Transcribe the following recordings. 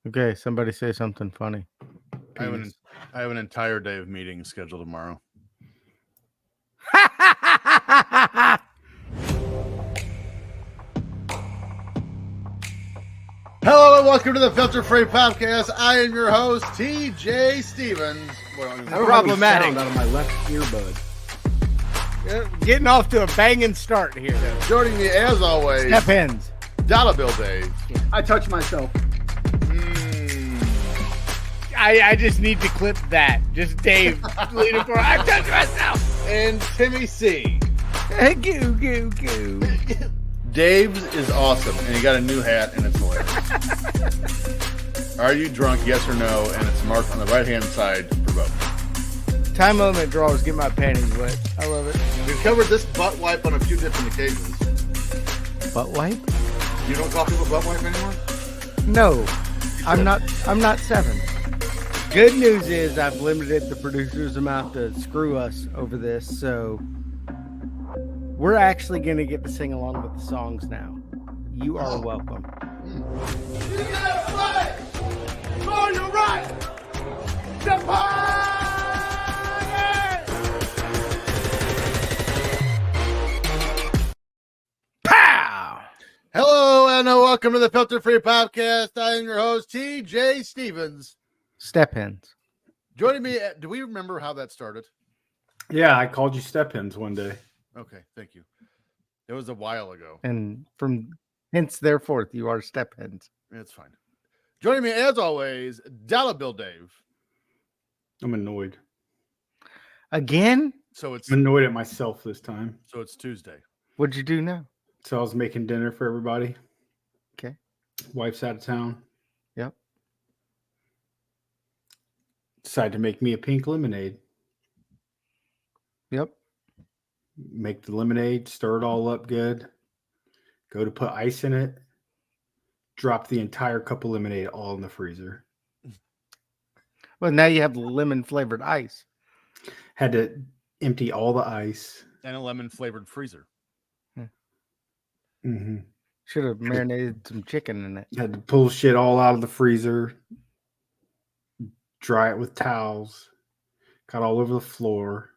Okay, somebody say something funny. I have an entire day of meetings scheduled tomorrow. Hello and welcome to the Filter Free Podcast. I am your host, TJ Stevens. Problematic. Out of my left earbud. Getting off to a banging start here. Joining me as always, Step hens. Dollar Bill Dave. I touch myself. I just need to clip that. Just Dave leaning for. I touched myself. And Timmy C. Goo goo goo. Dave's is awesome, and he got a new hat, and it's hilarious. Are you drunk? Yes or no? And it's marked on the right-hand side for both. Time limit draws get my panties wet. I love it. We've covered this butt wipe on a few different occasions. Butt wipe? You don't call people butt wipe anymore? No, I'm not 7. Good news is I've limited the producer's amount to screw us over this, so we're actually going to get to sing along with the songs now. You are welcome. You got right! Oh, you're right! The Pow! Hello and welcome to the Filter Free Podcast. I am your host, TJ Stevens. Step hens. Joining me, do we remember how that started? Yeah, I called you step-ins one day. Okay, thank you. It was a while ago. And from hence therefore, you are step hens. It's fine. Joining me, as always, Dollar Bill Dave. I'm annoyed. Again? So it's I'm annoyed at myself this time. So it's Tuesday. What'd you do now? So I was making dinner for everybody. Okay. Wife's out of town. Yep. Decided to make me a pink lemonade. Yep. Make the lemonade, stir it all up good. Go to put ice in it. Drop the entire cup of lemonade all in the freezer. Well, now you have lemon flavored ice. Had to empty all the ice. And a lemon flavored freezer. Mm-hmm. Should have marinated some chicken in it. Had to pull shit all out of the freezer. Dry it with towels. Got all over the floor.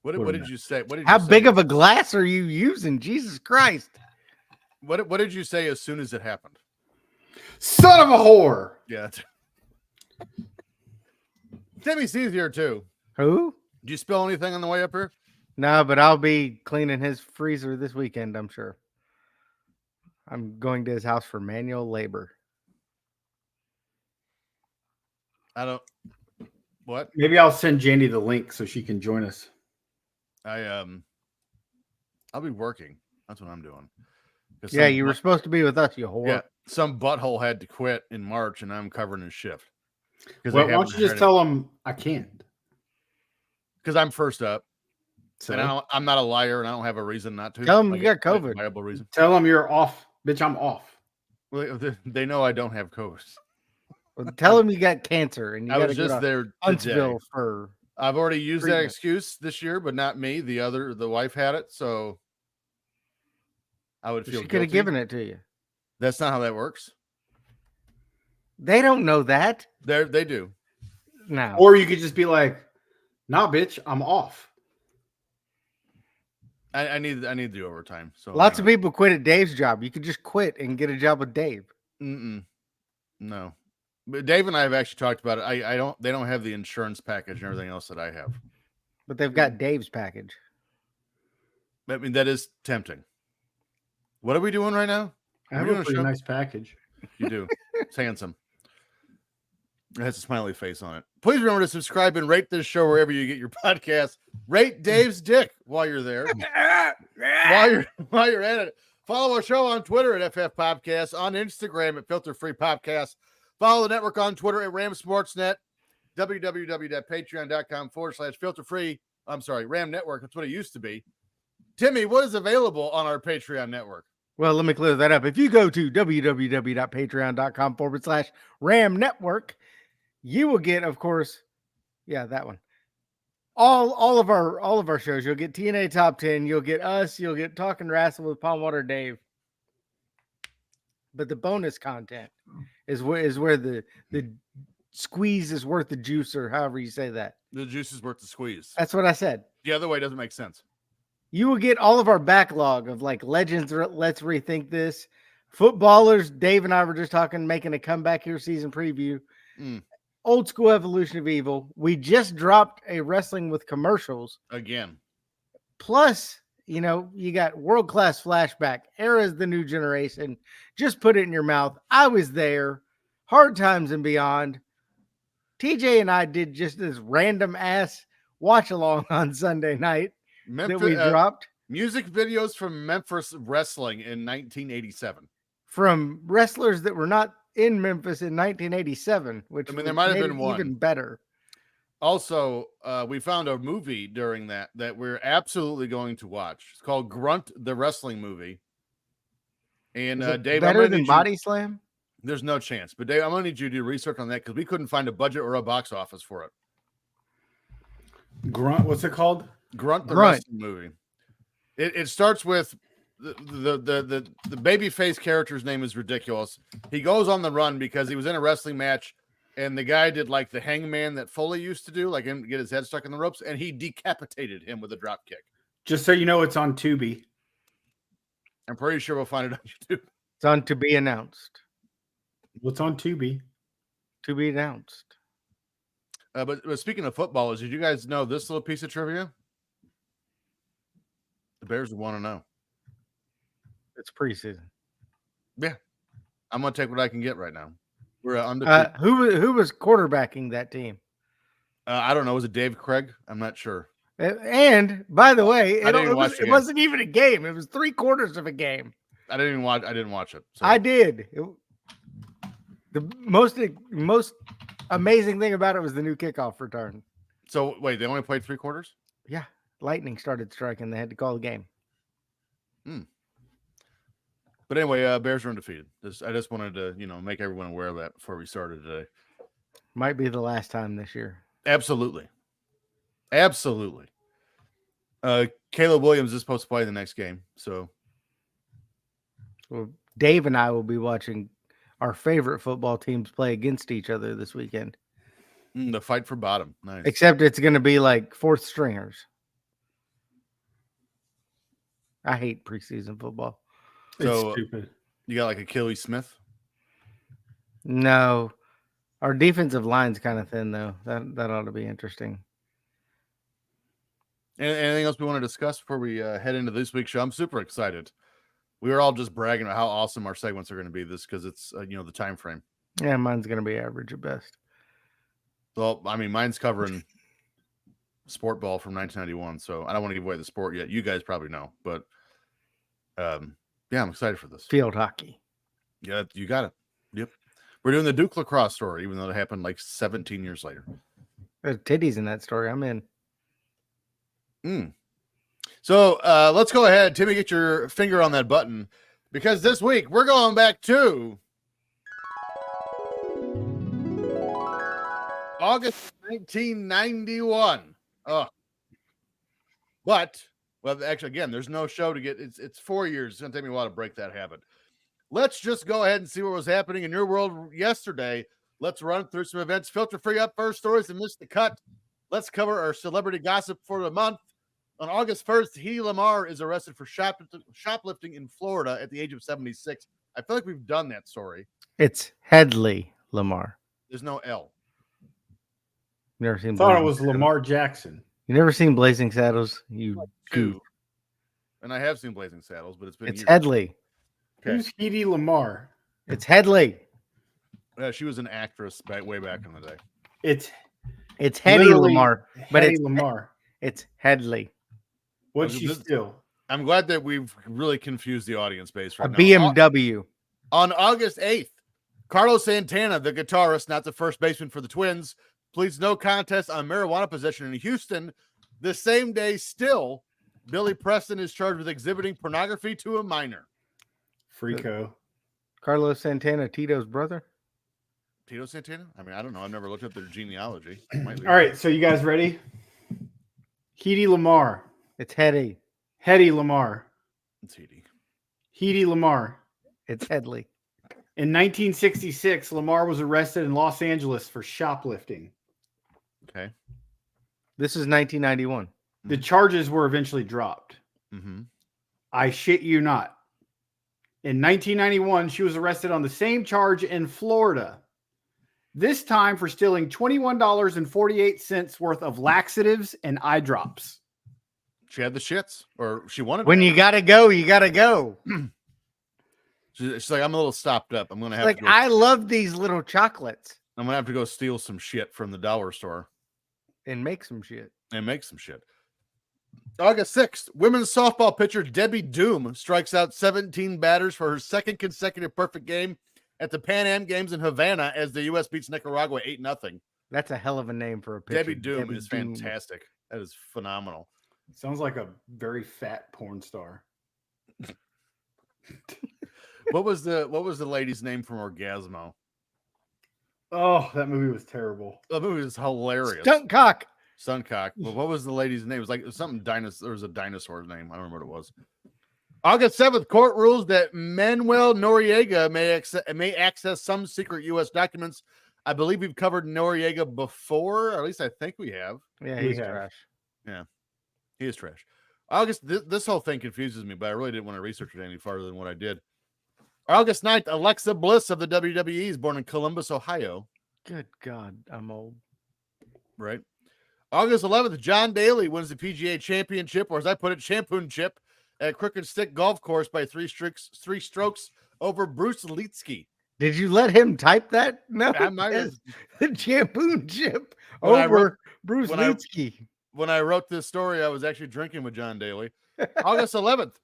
What did you say? What did How you say? big of a glass are you using? Jesus Christ. What did you say as soon as it happened? Son of a whore! Yeah. Timmy C's here too. Who? Did you spill anything on the way up here? No, but I'll be cleaning his freezer this weekend, I'm sure. I'm going to his house for manual labor. I don't. What? Maybe I'll send Jandy the link so she can join us. I'll be working. That's what I'm doing. Yeah, you were supposed to be with us, you whore. Yeah, some butthole had to quit in March, and I'm covering his shift. Well, why don't you just tell him I can't? Because I'm first up. So and I'm not a liar, and I don't have a reason not to. Tell him you got COVID. A viable reason. Tell him you're off. Bitch, I'm off. Well, they know I don't have COVID. Well, tell him you got cancer, and you I got was to just there Huntsville today. for. I've already used treatment. that excuse this year, but not me. The wife had it, so I would feel. She could have given it to you. That's not how that works. They don't know that. They do. No. Or you could just be like, "Nah, bitch, I'm off." I need the overtime. So lots of people quit at Dave's job. You could just quit and get a job with Dave. No. But Dave and I have actually talked about it. They don't have the insurance package and everything else that I have. But they've got Dave's package. I mean, that is tempting. What are we doing right now? I have a pretty nice package. You do. It's handsome. It has a smiley face on it. Please remember to subscribe and rate this show wherever you get your podcast. Rate Dave's dick while you're there. while you're at it. Follow our show on Twitter at FF Podcast, on Instagram at Filter Free Podcast. Follow the network on Twitter at Ram Sportsnet, www.patreon.com/filterfree. I'm sorry, Ram Network. That's what it used to be. Timmy, what is available on our Patreon network? Well, let me clear that up. If you go to www.patreon.com/Ram Network, you will get, of course, that one. All of our shows. You'll get TNA Top 10. You'll get us. You'll get Talking Wrestle with Palm Water Dave. but the bonus content is where the squeeze is worth the juice, or however you say that. The juice is worth the squeeze. That's what I said. The other way doesn't make sense. You will get all of our backlog of like legends. Let's rethink this. Footballers. Dave and I were just talking, making a comeback here season preview. Old school evolution of evil. We just dropped a wrestling with commercials Again. Plus, you know, you got world-class flashback. Era's the new generation. Just put it in your mouth. I was there. Hard times and beyond. TJ and I did just this random ass watch along on Sunday night that we dropped. Music videos from Memphis wrestling in 1987. From wrestlers that were not in Memphis in 1987, which I mean, there might have been one even better. Also, we found a movie during that we're absolutely going to watch. It's called Grunt, the wrestling movie. And Dave, better than Body Slam? There's no chance. But Dave, I'm going to need you to do research on that because we couldn't find a budget or a box office for it. Grunt, what's it called? Grunt, the wrestling movie. It starts with the baby face character's name is ridiculous. He goes on the run because he was in a wrestling match. And the guy did like the hangman that Foley used to do, like him get his head stuck in the ropes, and he decapitated him with a drop kick. Just so you know, it's on Tubi. I'm pretty sure we'll find it on YouTube. It's on to be announced. What's on Tubi? To be announced. But speaking of footballers, did you guys know this little piece of trivia? The Bears would want to know. It's preseason. Yeah. I'm going to take what I can get right now. We're undefeated. Who was quarterbacking that team? I don't know. Was it Dave Craig? I'm not sure. And by the way, it wasn't even a game. It was 3/4 of a game. I didn't watch it. So. I did. The most amazing thing about it was the new kickoff return. So wait, they only played 3/4? Yeah. Lightning started striking. They had to call the game. But anyway, Bears are undefeated. I just wanted to, make everyone aware of that before we started today. Might be the last time this year. Absolutely. Caleb Williams is supposed to play the next game. So well, Dave and I will be watching our favorite football teams play against each other this weekend. The fight for bottom. Nice. Except it's going to be like fourth stringers. I hate preseason football. So it's stupid. You got like Achilles Smith? No. Our defensive line's kind of thin, though. That ought to be interesting. Anything else we want to discuss before we head into this week's show? I'm super excited. We were all just bragging about how awesome our segments are going to be this because it's, the time frame. Yeah, mine's going to be average at best. Well, I mean, mine's covering sport ball from 1991, so I don't want to give away the sport yet. You guys probably know, but yeah, I'm excited for this. Field hockey. Yeah, you got it. Yep. We're doing the Duke lacrosse story, even though it happened like 17 years later. There's titties in that story. I'm in. So let's go ahead. Timmy, get your finger on that button because this week we're going back to August 1991. Well, actually, again, there's no show to get. It's 4 years. It's going to take me a while to break that habit. Let's just go ahead and see what was happening in your world yesterday. Let's run through some events. Filter free up first stories and miss the cut. Let's cover our celebrity gossip for the month. On August 1st, Hedy Lamar is arrested for shoplifting in Florida at the age of 76. I feel like we've done that story. It's Headley Lamar. There's no L. Never seen. I thought it was Lamar Jackson. You never seen Blazing Saddles? You goof. And I have seen Blazing Saddles, but it's been It's years. Headley. Okay. Who's Hedy Lamar? It's Headley. She was an actress way back in the day. It's Hedy Lamar, but Hedy it's Lamar. It's Headley. What'd she steal? I'm glad that we've really confused the audience base right A now. BMW. On August 8th, Carlos Santana, the guitarist, not the first baseman for the Twins, pleads no contest on marijuana possession in Houston. The same day, still, Billy Preston is charged with exhibiting pornography to a minor. Freako. Carlos Santana, Tito's brother. Tito Santana? I mean, I don't know. I've never looked up their genealogy. All right, so you guys ready? Hedy Lamar. It's Hedy. Hedy Lamar. It's Hedy. Hedy Lamar. It's Headley. In 1966, Lamar was arrested in Los Angeles for shoplifting. Okay. This is 1991. The charges were eventually dropped. Mm-hmm. I shit you not. In 1991, she was arrested on the same charge in Florida. This time for stealing $21.48 worth of laxatives and eye drops. She had the shits, or she wanted. When you gotta go, you gotta go. She's like, I'm a little stopped up. I'm gonna have Like, to go, I love these little chocolates I'm gonna have to go steal some shit from the dollar store and make some shit. and make some shit. August 6th, women's softball pitcher Debbie Doom strikes out 17 batters for her second consecutive perfect game at the Pan Am Games in Havana as the U.S. beats Nicaragua 8-0. That's a hell of a name for a pitcher. Debbie Doom is fantastic. That is phenomenal. Sounds like a very fat porn star. What was the lady's name from Orgasmo? Oh, that movie was terrible. The movie was hilarious. Stuntcock. Suncock. Well, what was the lady's name? It was like something dinosaur. There was a dinosaur's name. I don't remember what it was. August 7th, court rules that Manuel Noriega may access some secret U.S. documents. I believe we've covered Noriega before, or at least I think we have. Yeah, We he's have. trash. Yeah, he is trash. August, this whole thing confuses me, but I really didn't want to research it any farther than what I did. August 9th, Alexa Bliss of the WWE is born in Columbus, Ohio. Good God, I'm old. Right. August 11th, John Daly wins the PGA Championship, or as I put it, Champoonship, at Crooked Stick Golf Course by three strokes over Bruce Leetsky. Did you let him type that? No, I might have. the championship When I over wrote- Bruce when I- Leetsky. When I wrote this story, I was actually drinking with John Daly. August 11th,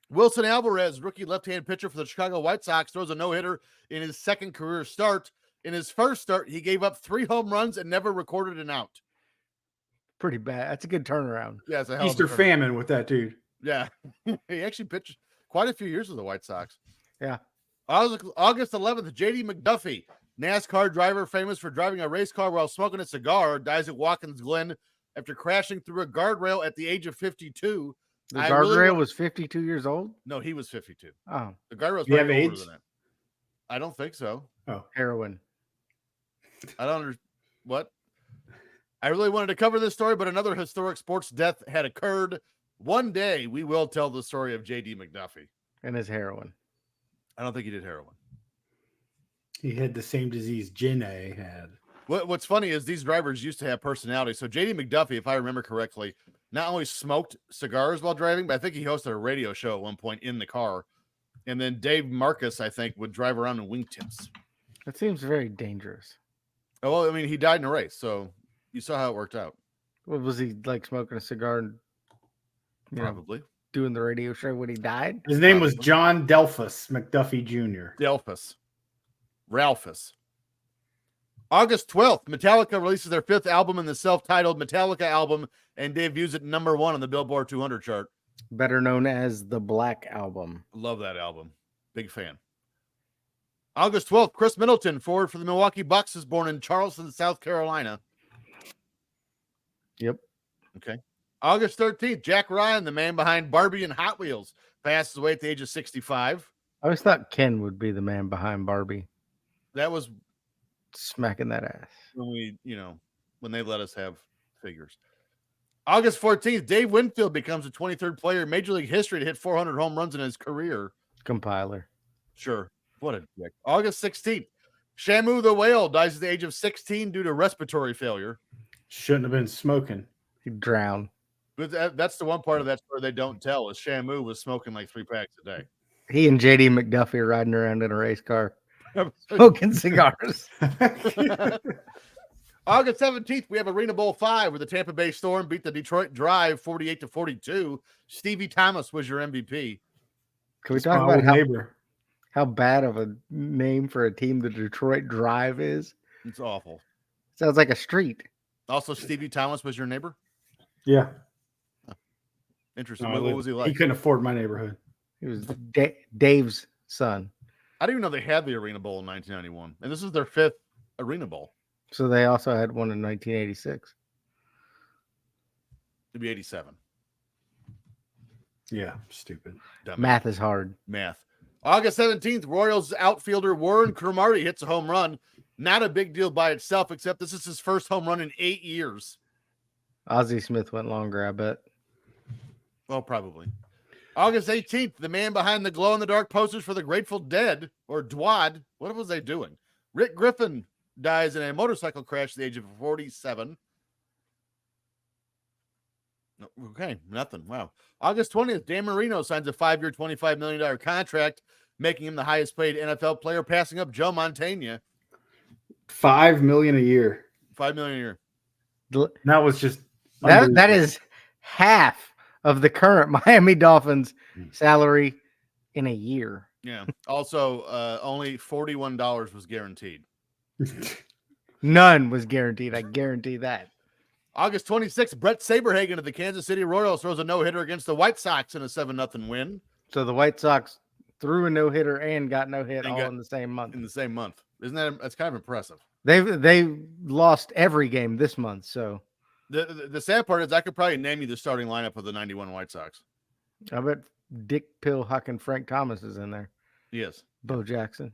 Wilson Alvarez, rookie left-hand pitcher for the Chicago White Sox, throws a no-hitter in his second career start. In his first start, he gave up 3 home runs and never recorded an out. Pretty bad. That's a good turnaround. Yeah, it's a hell of a Easter turnaround. famine with that dude. Yeah, he actually pitched quite a few years with the White Sox. Yeah. August 11th, J.D. McDuffie, NASCAR driver famous for driving a race car while smoking a cigar, dies at Watkins Glen after crashing through a guardrail at the age of 52. The I guardrail really was 52 years old. No, he was 52. Oh, The guardrail's You have probably older AIDS? than that. I don't think so. heroin. I don't understand. What? I really wanted to cover this story, but another historic sports death had occurred. One day, we will tell the story of J.D. McDuffie. And his heroin. I don't think he did heroin. He had the same disease Janae had. What's funny is these drivers used to have personality. So J.D. McDuffie, if I remember correctly, not only smoked cigars while driving, but I think he hosted a radio show at one point in the car. And then Dave Marcus, I think, would drive around in wingtips. That seems very dangerous. Oh, well, I mean, he died in a race, so you saw how it worked out. What was he like, smoking a cigar and Probably. doing the radio show when he died? His name was Probably. John Delphus McDuffie Jr. Delphus. Ralphus. August 12th, Metallica releases their 5th album in the self-titled Metallica album and debuts at number 1 on the Billboard 200 chart. Better known as the Black Album. Love that album. Big fan. August 12th, Chris Middleton, forward for the Milwaukee Bucks, is born in Charleston, South Carolina. Yep. Okay. August 13th, Jack Ryan, the man behind Barbie and Hot Wheels, passes away at the age of 65. I always thought Ken would be the man behind Barbie, That was smacking that ass. when when they let us have figures. August 14th, Dave Winfield becomes the 23rd player in Major League history to hit 400 home runs in his career. Compiler. Sure. What a dick. August 16th, Shamu the whale dies at the age of 16 due to respiratory failure. Shouldn't have been smoking. He drowned. But that's the one part of that story they don't tell is Shamu was smoking like 3 packs a day. He and JD McDuffie are riding around in a race car, smoking cigars. August 17th, we have Arena Bowl 5 where the Tampa Bay Storm beat the Detroit Drive 48-42. Stevie Thomas was your MVP. Can we It's my talk about old neighbor. how bad of a name for a team the Detroit Drive is? It's awful. Sounds like a street. Also, Stevie Thomas was your neighbor? Yeah. Interesting. No, What was he He like? couldn't afford my neighborhood. He was Dave's son. I didn't even know they had the Arena Bowl in 1991. And this is their 5th Arena Bowl. So they also had one in 1986. It'd be 87. Yeah, stupid. Dumb Math is hard. Math. August 17th, Royals outfielder Warren Cromartie hits a home run. Not a big deal by itself, except this is his first home run in 8 years. Ozzie Smith went longer, I bet. Well, probably. August 18th, the man behind the glow-in-the-dark posters for the Grateful Dead, or DWAD, what was they doing? Rick Griffin dies in a motorcycle crash at the age of 47. Okay, nothing. Wow. August 20th, Dan Marino signs a 5-year, $25 million contract, making him the highest paid NFL player, passing up Joe Montana. $5 million a year. $5 million a year. That was just that is half of the current Miami Dolphins salary in a year. Yeah. Also, only $41 was guaranteed. None was guaranteed. I guarantee that. August 26th, Brett Saberhagen of the Kansas City Royals throws a no-hitter against the White Sox in a 7-0 win. So the White Sox threw a no-hitter and got no hit all in the same month. In the same month. That's kind of impressive. They lost every game this month, so the sad part is I could probably name you the starting lineup of the 91 White Sox. I bet Dick Pillhuck and Frank Thomas is in there. Yes. Bo Jackson.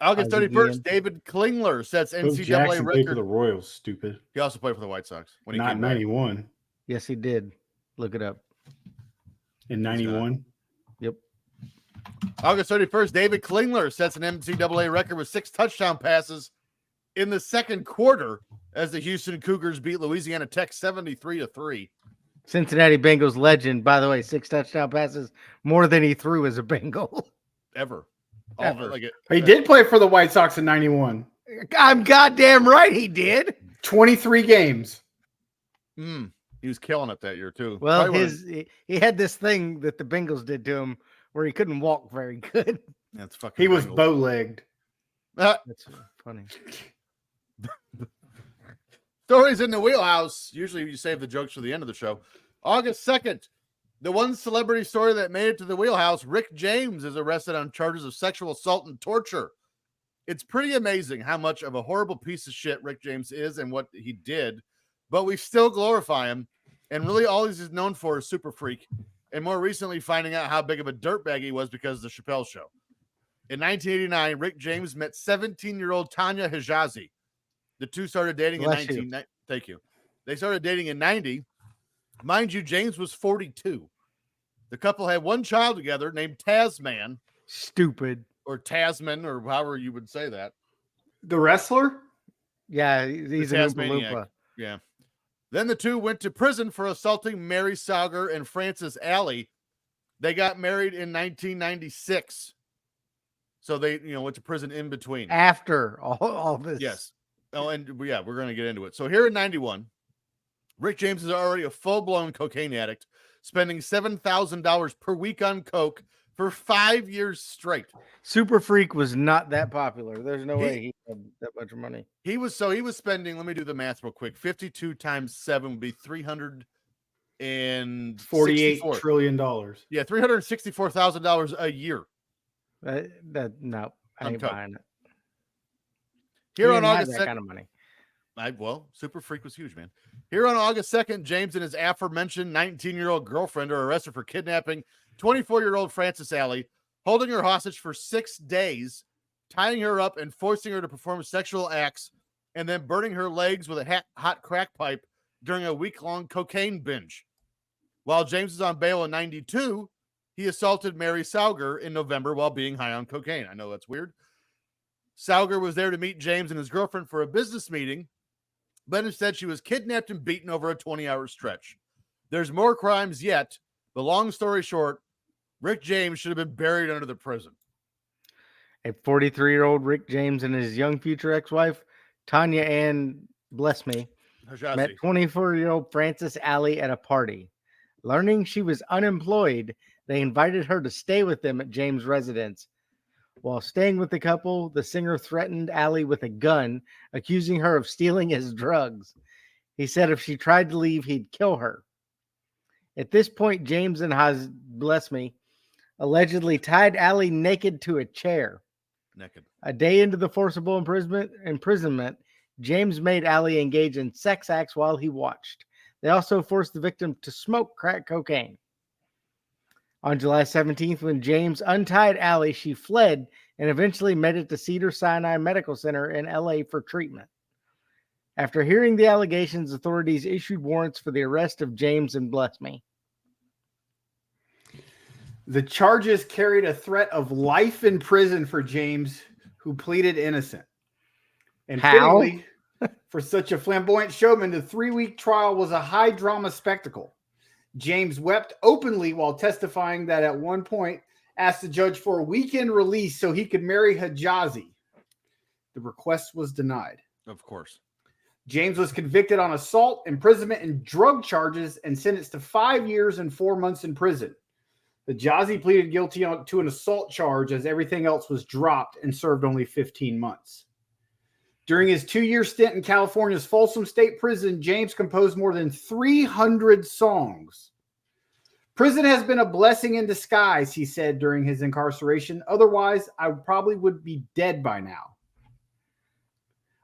August 31st, David Klingler sets NCAA record. Played for the Royals, stupid. He also played for the White Sox when he Not came back. 91. Yes, he did. Look it up. In 91? Yep. August 31st, David Klingler sets an NCAA record with 6 touchdown passes in the second quarter as the Houston Cougars beat Louisiana Tech 73-3. Cincinnati Bengals legend, by the way, 6 touchdown passes, more than he threw as a Bengal. Ever. He did play for the White Sox in 91. I'm goddamn right he did. 23 games. He was killing it that year, too. Well, he had this thing that the Bengals did to him where he couldn't walk very good. That's fucking He was Bengals. bow-legged. That's funny. Stories in the wheelhouse. Usually you save the jokes for the end of the show. August 2nd, the one celebrity story that made it to the wheelhouse, Rick James is arrested on charges of sexual assault and torture. It's pretty amazing how much of a horrible piece of shit Rick James is and what he did, but we still glorify him. And really all he's known for is Super Freak, and more recently finding out how big of a dirtbag he was because of the Chappelle Show. In 1989, Rick James met 17-year-old Tanya Hijazi. The two started dating Thank you. They started dating in 90. Mind you, James was 42. The couple had one child together named Tasman. Stupid. Or Tasman, or however you would say that. The wrestler? Yeah, he's a Oompa Loompa. Yeah. Then the two went to prison for assaulting Mary Sauger and Frances Alley. They got married in 1996. So they, went to prison in between. After all this. Yes. Oh, and yeah, we're going to get into it. So here in 91, Rick James is already a full-blown cocaine addict, spending $7,000 per week on coke for 5 years straight. Super Freak was not that popular. There's no way he had that much money. He was spending, let me do the math real quick. 52 times 7 would be $348 trillion. Yeah, $364,000 a year. No, I ain't buying it. Here on August 2nd, that kind of money. Super Freak was huge, man. Here on August 2nd, James and his aforementioned 19-year-old girlfriend are arrested for kidnapping 24-year-old Frances Alley, holding her hostage for 6 days, tying her up and forcing her to perform sexual acts, and then burning her legs with a hot crack pipe during a week-long cocaine binge. While James is on bail in 92, he assaulted Mary Sauger in November while being high on cocaine. I know that's weird. Sauger was there to meet James and his girlfriend for a business meeting, but instead she was kidnapped and beaten over a 20-hour stretch. There's more crimes yet, but long story short, Rick James should have been buried under the prison. A 43-year-old Rick James and his young future ex-wife, Tanya Ann Bless Me, met 24-year-old Frances Alley at a party. Learning she was unemployed, they invited her to stay with them at James' residence. While staying with the couple, the singer threatened Alley with a gun, accusing her of stealing his drugs. He said if she tried to leave, he'd kill her. At this point, James and Bless Me allegedly tied Alley naked to a chair. A day into the forcible imprisonment, James made Alley engage in sex acts while he watched. They also forced the victim to smoke crack cocaine. On July 17th, when James untied Allie, she fled and eventually made it to Cedars-Sinai Medical Center in LA for treatment. After hearing the allegations, authorities issued warrants for the arrest of James and Bless Me. The charges carried a threat of life in prison for James, who pleaded innocent. And How? fittingly, for such a flamboyant showman, the 3-week trial was a high drama spectacle. James wept openly while testifying that at one point asked the judge for a weekend release so he could marry Hijazi. The request was denied. Of course. James was convicted on assault, imprisonment, and drug charges and sentenced to 5 years and 4 months in prison. Hijazi pleaded guilty to an assault charge as everything else was dropped and served only 15 months. During his 2-year stint in California's Folsom State Prison, James composed more than 300 songs. Prison has been a blessing in disguise, he said during his incarceration. Otherwise, I probably would be dead by now.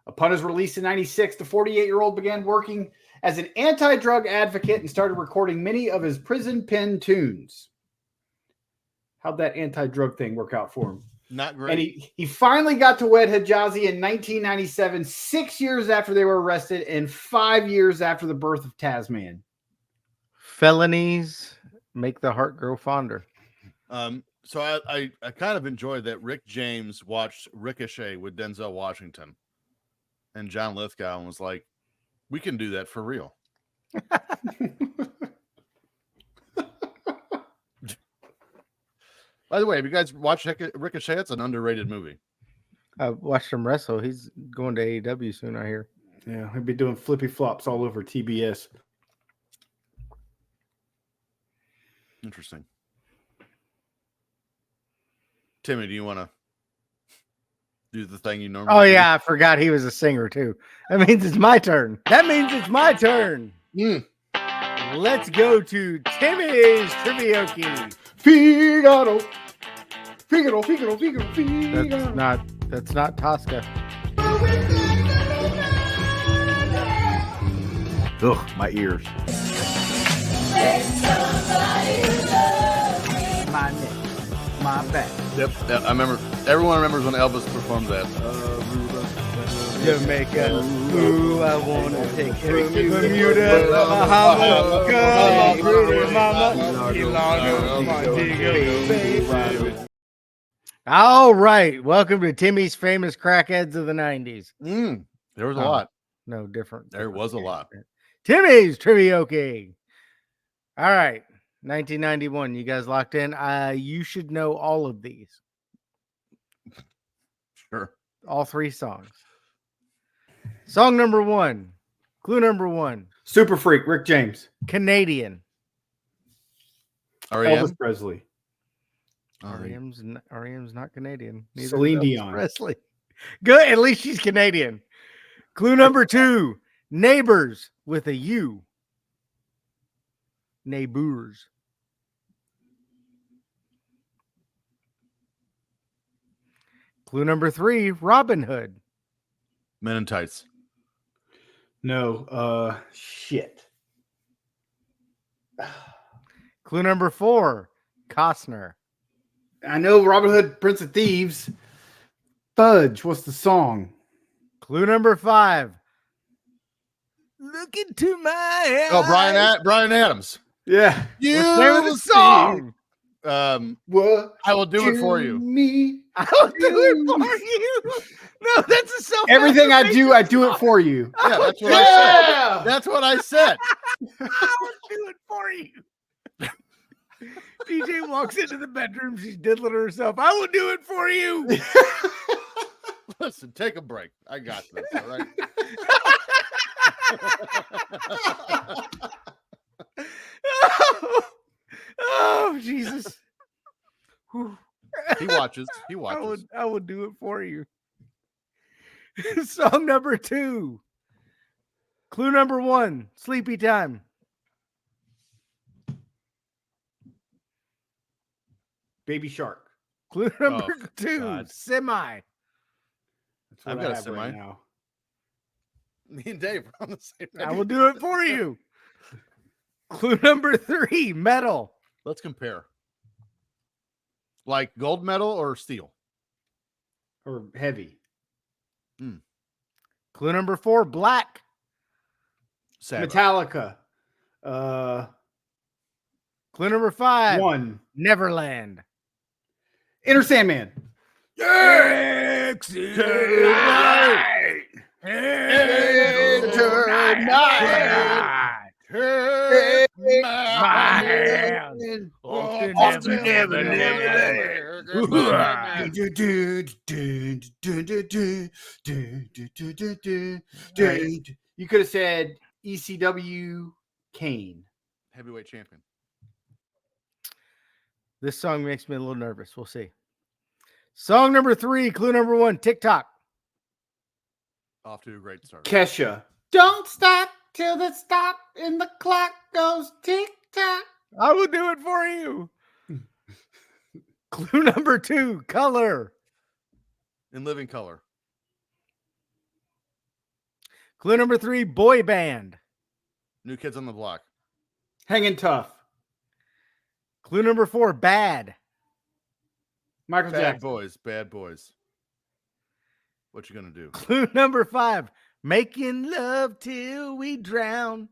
Upon his release in 96, the 48-year-old began working as an anti-drug advocate and started recording many of his prison pen tunes. How'd that anti-drug thing work out for him? Not great. And he finally got to wed Hijazi in 1997, 6 years after they were arrested and 5 years after the birth of Tasman. Felonies make the heart grow fonder. So I kind of enjoyed that Rick James watched Ricochet with Denzel Washington and John Lithgow and was like, we can do that for real. By the way, have you guys watched Ricochet? It's an underrated movie. I watched him wrestle. He's going to AEW soon, I hear. Yeah, he'll be doing flippy flops all over TBS. Interesting. Timmy, do you want to do the thing you normally do? Oh, yeah, I forgot he was a singer, too. That means it's my turn. That means it's my turn. Let's go to Timmy's Trivioke. Figaro. Figaro, Figaro, Figaro, Figaro. That's not Tosca. Ugh, my ears. My neck, my back. Yep, I remember. Everyone remembers when Elvis performed that. Jamaica, ooh, I wanna take it to Bermuda, Bahama, come on, pretty mama, Key Largo, Montego, baby. All right, welcome to Timmy's famous crackheads of the 90s. There was a lot. No, different. There was a lot. Timmy's Trivioke. All right, 1991. You guys locked in? You should know all of these. Sure. All 3 songs. Song number 1. Clue number 1. Super Freak, Rick James. Canadian. R.E.M. Elvis Presley. R.E.M.'s not Canadian. Neither Celine is Elvis Dion. Presley. Good. At least she's Canadian. Clue number 2. Neighbors with a U. Neighbors. Clue number 3. Robin Hood. Men in Tights. No, shit. Clue number 4. Costner. I know Robin Hood, Prince of Thieves. Fudge, what's the song? Clue number 5. Look into my eyes. Oh, Brian Adams. Yeah. You What's the name of the song? What? I will do it for you. Me. I'll do it for you. No, that's a song. Everything I do it for you. Yeah, that's what I said. That's what I said. I will do it for you. DJ walks into the bedroom. She's diddling herself. I will do it for you. Listen, take a break. I got this. All right. Oh, Jesus. Whew. He watches. He watches. I would do it for you. Song number 2. Clue number 1. Sleepy Time. Baby Shark. Clue number 2. God. Semi. That's what I've I got a have semi. right now. Me and Dave are on the same page. I will do it for you. Clue number 3. Metal. Let's compare. Like gold medal or steel? Or heavy. Clue number 4, black. Sabbath. Metallica. Clue number 5, 1. Neverland. Enter Sandman. You could have said ECW Kane. Heavyweight champion. This song makes me a little nervous. We'll see. Song number 3, clue number 1, TikTok. Off to a great start. Kesha. Don't stop till the stop and the clock goes tick tock. I will do it for you. Clue number 2, color. In living color. Clue number 3, boy band. New Kids on the Block. Hanging Tough. Clue number 4, bad. Michael Bad Jackson. boys. Bad boys. What you gonna do? Clue number 5, making love till we drown.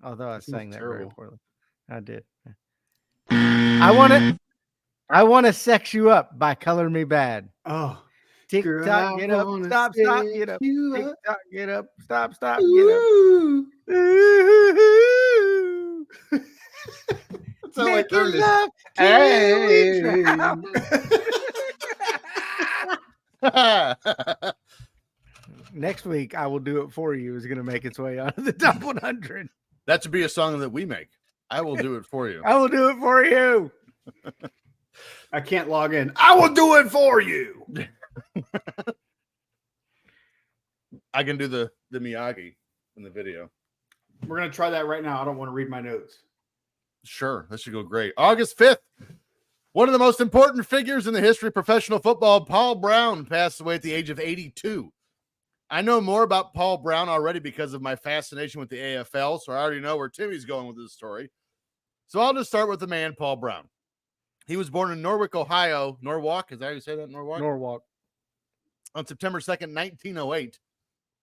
Although I sang that very terrible. poorly. I did. I want to sex you up by Color Me Bad. Oh. Tick Girl, tock, I get up, wanna stop, get up. you Tick up. tock, get up, stop, get up. Ooh. Ooh. That's how I Making turned it. love till we drown. Next week, I will do it for you. Is going to make its way onto the top 100. That should be a song that we make. I will do it for you. I will do it for you. I can't log in. I will do it for you. I can do the Miyagi in the video. We're going to try that right now. I don't want to read my notes. Sure, that should go great. August 5th, one of the most important figures in the history of professional football, Paul Brown, passed away at the age of 82. I know more about Paul Brown already because of my fascination with the AFL, so I already know where Timmy's going with this story. So I'll just start with the man, Paul Brown. He was born in Norwalk, Ohio. Norwalk, is that how you say that? Norwalk. On September 2nd, 1908.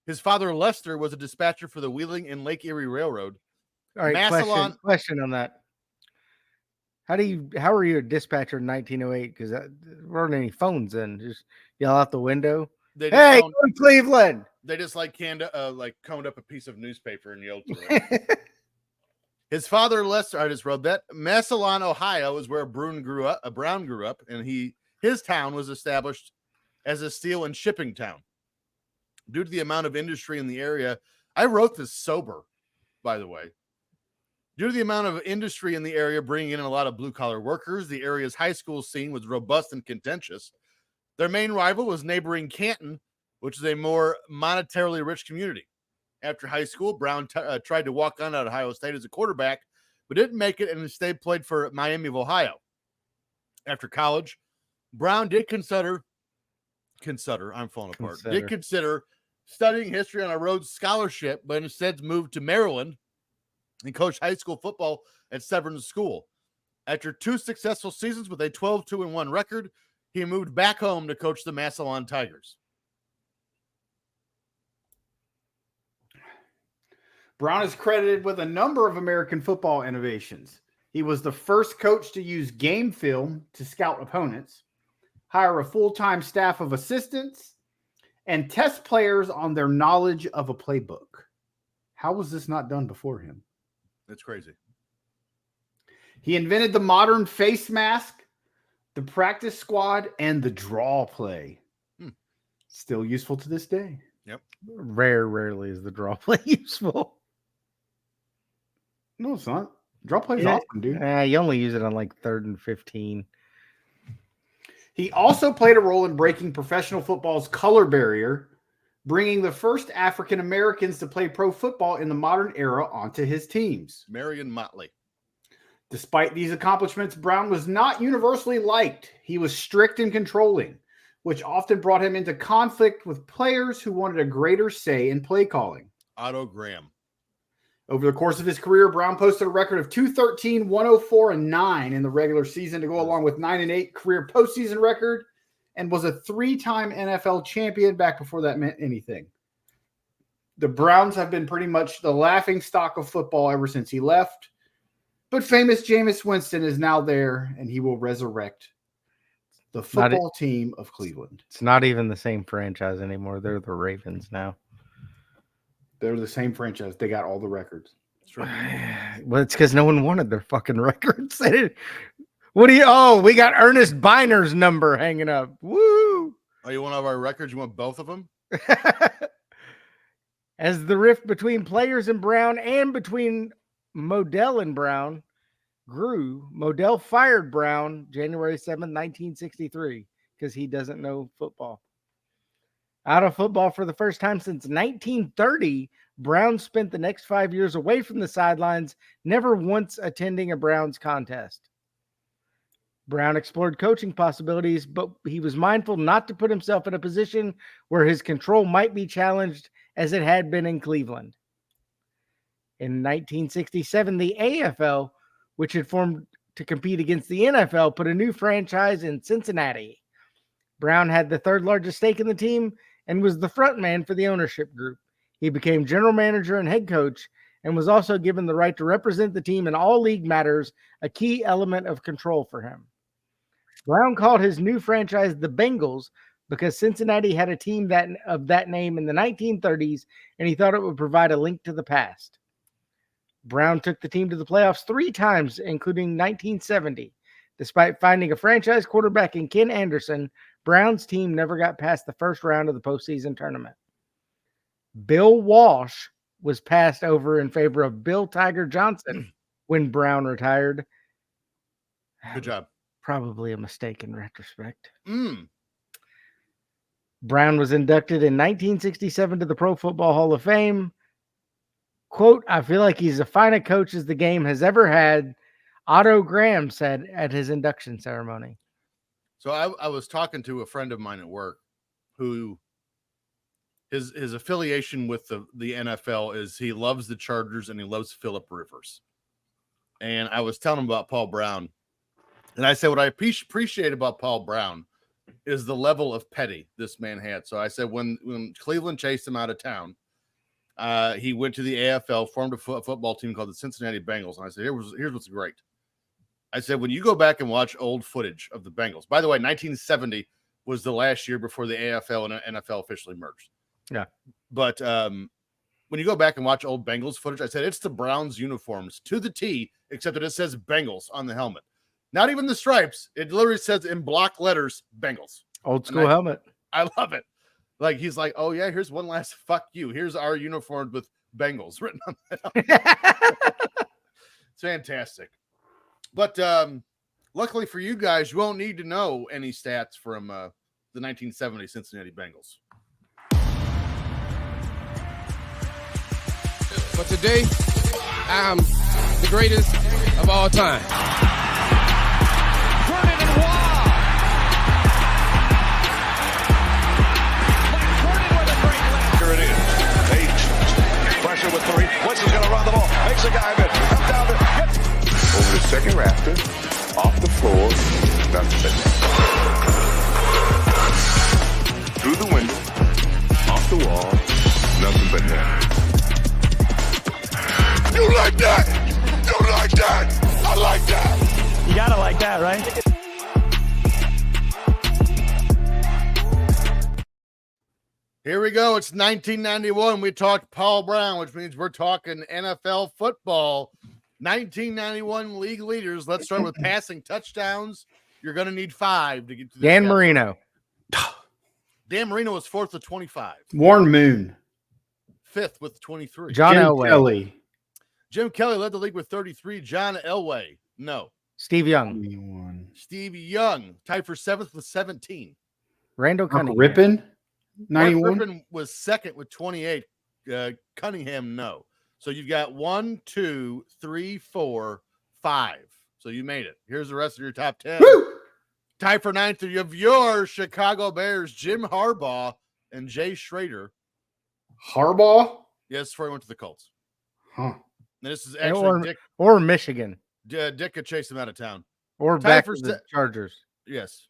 His father, Lester, was a dispatcher for the Wheeling and Lake Erie Railroad. All right, Massillon- question on that. How were you a dispatcher in 1908? Because there weren't any phones then. Just yell out the window. They Hey, just, go to Cleveland. they just coned up a piece of newspaper and yelled to it. His father, Lester, I just wrote that. Massillon, Ohio, is where Brown grew up, and his town was established as a steel and shipping town. Due to the amount of industry in the area, I wrote this sober, by the way. Due to the amount of industry in the area bringing in a lot of blue-collar workers, the area's high school scene was robust and contentious. Their main rival was neighboring Canton, which is a more monetarily rich community. After high school, Brown tried to walk on at Ohio State as a quarterback, but didn't make it and instead played for Miami of Ohio. After college, Brown did consider studying history on a Rhodes Scholarship, but instead moved to Maryland and coached high school football at Severn School. After 2 successful seasons with a 12-2-1 record, he moved back home to coach the Massillon Tigers. Brown is credited with a number of American football innovations. He was the first coach to use game film to scout opponents, hire a full-time staff of assistants, and test players on their knowledge of a playbook. How was this not done before him? That's crazy. He invented the modern face mask, the practice squad, and the draw play. Still useful to this day. Yep. Rarely is the draw play useful. No, it's not. Draw play is Yeah. awesome, dude. You only use it on 3rd and 15. He also played a role in breaking professional football's color barrier, bringing the first African Americans to play pro football in the modern era onto his teams. Marion Motley. Despite these accomplishments, Brown was not universally liked. He was strict and controlling, which often brought him into conflict with players who wanted a greater say in play calling. Otto Graham. Over the course of his career, Brown posted a record of 213, 104, and 9 in the regular season to go along with 9-8 career postseason record, and was a 3-time NFL champion back before that meant anything. The Browns have been pretty much the laughing stock of football ever since he left. But famous Jameis Winston is now there, and he will resurrect the football team of Cleveland. It's not even the same franchise anymore. They're the Ravens now. They're the same franchise. They got all the records. Well, it's because no one wanted their fucking records. What do you? Oh, we got Ernest Biner's number hanging up. Woo! Oh, you want all of our records? You want both of them? As the rift between players and Brown and between Modell and Brown grew, Modell fired Brown January 7th, 1963, because he doesn't know football. Out of football for the first time since 1930, Brown spent the next 5 years away from the sidelines, never once attending a Browns contest. Brown explored coaching possibilities, but he was mindful not to put himself in a position where his control might be challenged as it had been in Cleveland. In 1967, the AFL, which had formed to compete against the NFL, put a new franchise in Cincinnati. Brown had the third largest stake in the team and was the front man for the ownership group. He became general manager and head coach and was also given the right to represent the team in all league matters, a key element of control for him. Brown called his new franchise the Bengals because Cincinnati had a team of that name in the 1930s, and he thought it would provide a link to the past. Brown took the team to the playoffs 3 times, including 1970. Despite finding a franchise quarterback in Ken Anderson, Brown's team never got past the first round of the postseason tournament. Bill Walsh was passed over in favor of Bill Tiger Johnson when Brown retired. Good job. Probably a mistake in retrospect. Brown was inducted in 1967 to the Pro Football Hall of Fame. Quote, I feel like he's as fine a coach as the game has ever had, Otto Graham said at his induction ceremony. So I was talking to a friend of mine at work who his affiliation with the NFL is he loves the Chargers and he loves Phillip Rivers. And I was telling him about Paul Brown. And I said, what I appreciate about Paul Brown is the level of petty this man had. So I said, when Cleveland chased him out of town, he went to the AFL, formed a football team called the Cincinnati Bengals. And I said, here's what's great. I said, when you go back and watch old footage of the Bengals, by the way, 1970 was the last year before the AFL and NFL officially merged. Yeah. But when you go back and watch old Bengals footage, I said, it's the Browns uniforms to the T, except that it says Bengals on the helmet. Not even the stripes. It literally says in block letters, Bengals. Old school helmet. I love it. Like, he's like, oh, yeah, here's one last fuck you. Here's our uniform with Bengals written on the helmet. It's fantastic. But luckily for you guys, you won't need to know any stats from the 1970 Cincinnati Bengals. But today, I'm the greatest of all time. Vernon and Waugh. Mike Vernon with a great left. Here it is. H. Pressure with 3. Winston's going to run the ball. Makes a guy miss. Comes down there. Over the second rafter. Off the floor. Nothing but net. Through the window. Off the wall. Nothing but net. You like that? You like that? I like that. You gotta like that, right? Here we go. It's 1991. We talked Paul Brown, which means we're talking NFL football. 1991 league leaders. Let's start with passing touchdowns. You're going to need 5 to get to the Dan Marino. Dan Marino was 4th with 25. Warren Moon. 5th with 23. John Jim Elway. Kelly. Jim Kelly led the league with 33. John Elway. No. Steve Young. 21. Stevie Young tied for 7th with 17. Randall Mark Cunningham. Rippon. Mark 91. Rippon was 2nd with 28. Cunningham, no. So you've got 1, 2, 3, 4, 5. So you made it. Here's the rest of your top 10. Woo! Tied for 9th of your Chicago Bears, Jim Harbaugh and Jay Schrader. Harbaugh. Yes, before he went to the Colts. Huh. This is actually Dick. Or Michigan. Dick could chase him out of town. Or Tied back for to the Chargers. Yes.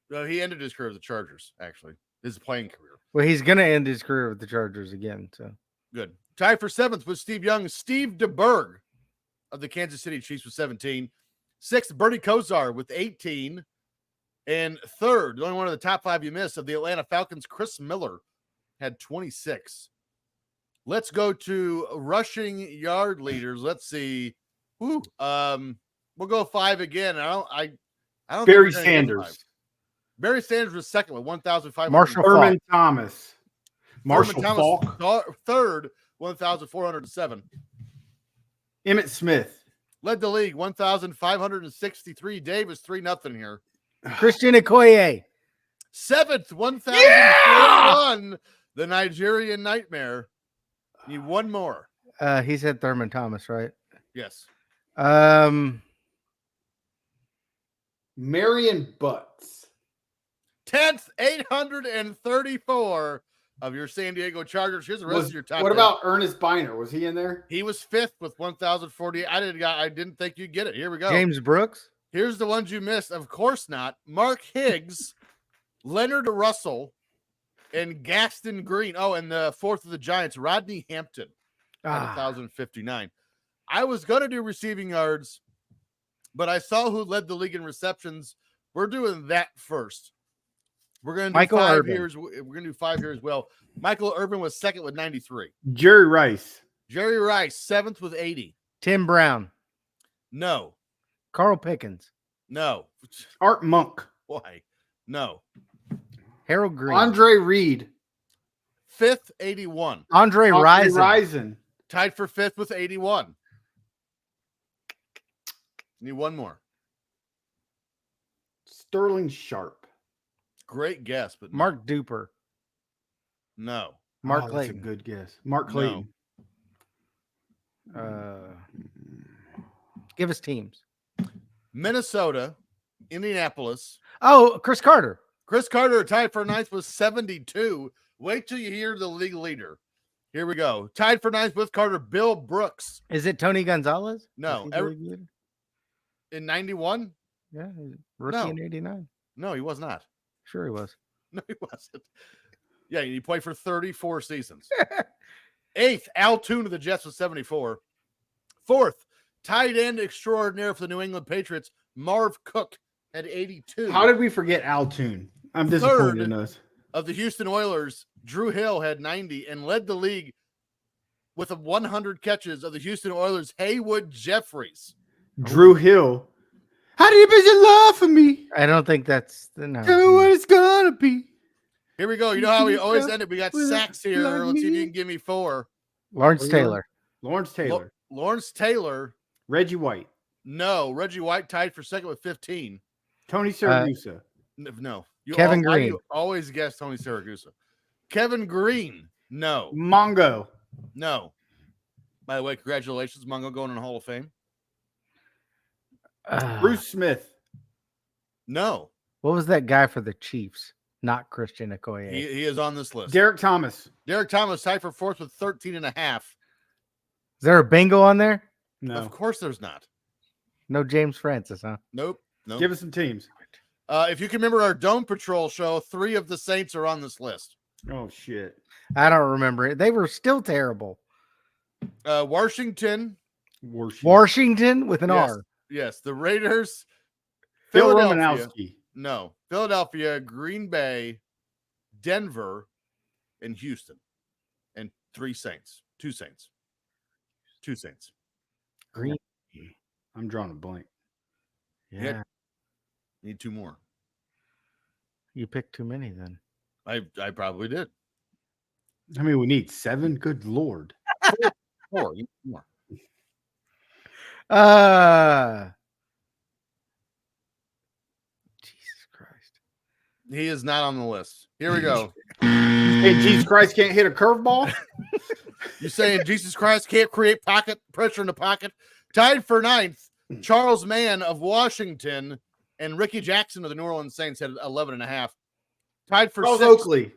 He ended his career with the Chargers, actually. His playing career. Well, he's going to end his career with the Chargers again. So Good. Tied for 7th with Steve Young. Steve DeBerg of the Kansas City Chiefs with 17. 6th, Bernie Kosar with 18. And 3rd, the only one of the top 5 you missed, of the Atlanta Falcons, Chris Miller had 26. Let's go to rushing yard leaders. Let's see. We'll go 5 again. I don't Barry think we're gonna get 5. Sanders. Barry Sanders was 2nd with 1,500. Marshall Thurman Thomas. Marshall Thurman Falk. Thomas, 3rd, 1,407. Emmett Smith. Led the league, 1,563. Dave is 3-0 here. Christian Okoye. 7th, 1,041. The Nigerian Nightmare. Need one more. He said Thurman Thomas, right? Yes. Marion Butts. 10th, 834 of your San Diego Chargers. Here's the rest of your top. What 10. about Ernest Biner? Was he in there? He was 5th with 1,048. I didn't think you'd get it. Here we go. James Brooks. Here's the ones you missed. Of course not. Mark Higgs, Leonard Russell, and Gaston Green. Oh, and the 4th of the Giants, Rodney Hampton at 1,059. I was going to do receiving yards, but I saw who led the league in receptions. We're doing that first. We're going to do Michael 5 Irvin. here. We're going to do 5 here as well. Michael Irvin was 2nd with 93. Jerry Rice. Jerry Rice, 7th with 80. Tim Brown. No. Carl Pickens. No. Art Monk. Why? No. Harold Green. Andre Reed. 5th, 81. Andre Rison. Tied for 5th with 81. Need one more. Sterling Sharp. Great guess, but no. Mark Duper. No. Mark That's a Clayton. good guess. Mark Clayton. Give us teams. Minnesota, Indianapolis. Oh, Chris Carter. Chris Carter tied for 9th with 72. Wait till you hear the league leader. Here we go. Tied for 9th with Carter, Bill Brooks. Is it Tony Gonzalez? No. Is he the league leader? In 91? Yeah, rookie No. in 89. No, he was not. Sure he was. No, he wasn't. Yeah, he played for 34 seasons. 8th, Al Toon of the Jets with 74. 4th, tight end extraordinaire for the New England Patriots, Marv Cook at 82. How did we forget Altoon? I'm disappointed in us. Of the Houston Oilers, Drew Hill had 90 and led the league with 100 catches of the Houston Oilers, Haywood Jeffries. Drew Hill. How deep is your love for me? I don't think that's no. Tell me what it's gonna be. Here we go. You know how we always end it. We got sacks here. Let's see if you can give me 4. Lawrence Taylor. Lawrence Taylor. Lawrence Taylor. Reggie White. No. Reggie White tied for 2nd with 15. Tony Siragusa. No. Kevin Why do Green. you always guess Tony Siragusa. Kevin Green. No. Mongo. No. By the way, congratulations, Mongo, going in the Hall of Fame. Bruce Smith. No. What was that guy for the Chiefs? Not Christian Okoye. He is on this list. Derek Thomas. Derek Thomas tied for 4th with 13.5. Is there a bingo on there? No. Of course there's not. No James Francis, huh? Nope. Nope. Give us some teams. If you can remember our Dome Patrol show, 3 of the Saints are on this list. Oh shit. I don't remember it. They were still terrible. Washington. Washington with an Yes. R. Yes. The Raiders. Phil Philadelphia. Romanowski. No. Philadelphia, Green Bay, Denver, and Houston. And 3 Saints. 2 Saints. 2 Saints. Green. I'm drawing a blank. Yeah. Need 2 more. You picked too many then. I probably did. I mean, we need 7. Good Lord. 4. You need 2 more. Jesus Christ. He is not on the list. Here we go. Hey, Jesus Christ can't hit a curveball? You saying Jesus Christ can't create pocket pressure in the pocket? Tied for 9th, Charles Mann of Washington and Ricky Jackson of the New Orleans Saints had 11.5. Tied for Charles 6th. Oakley.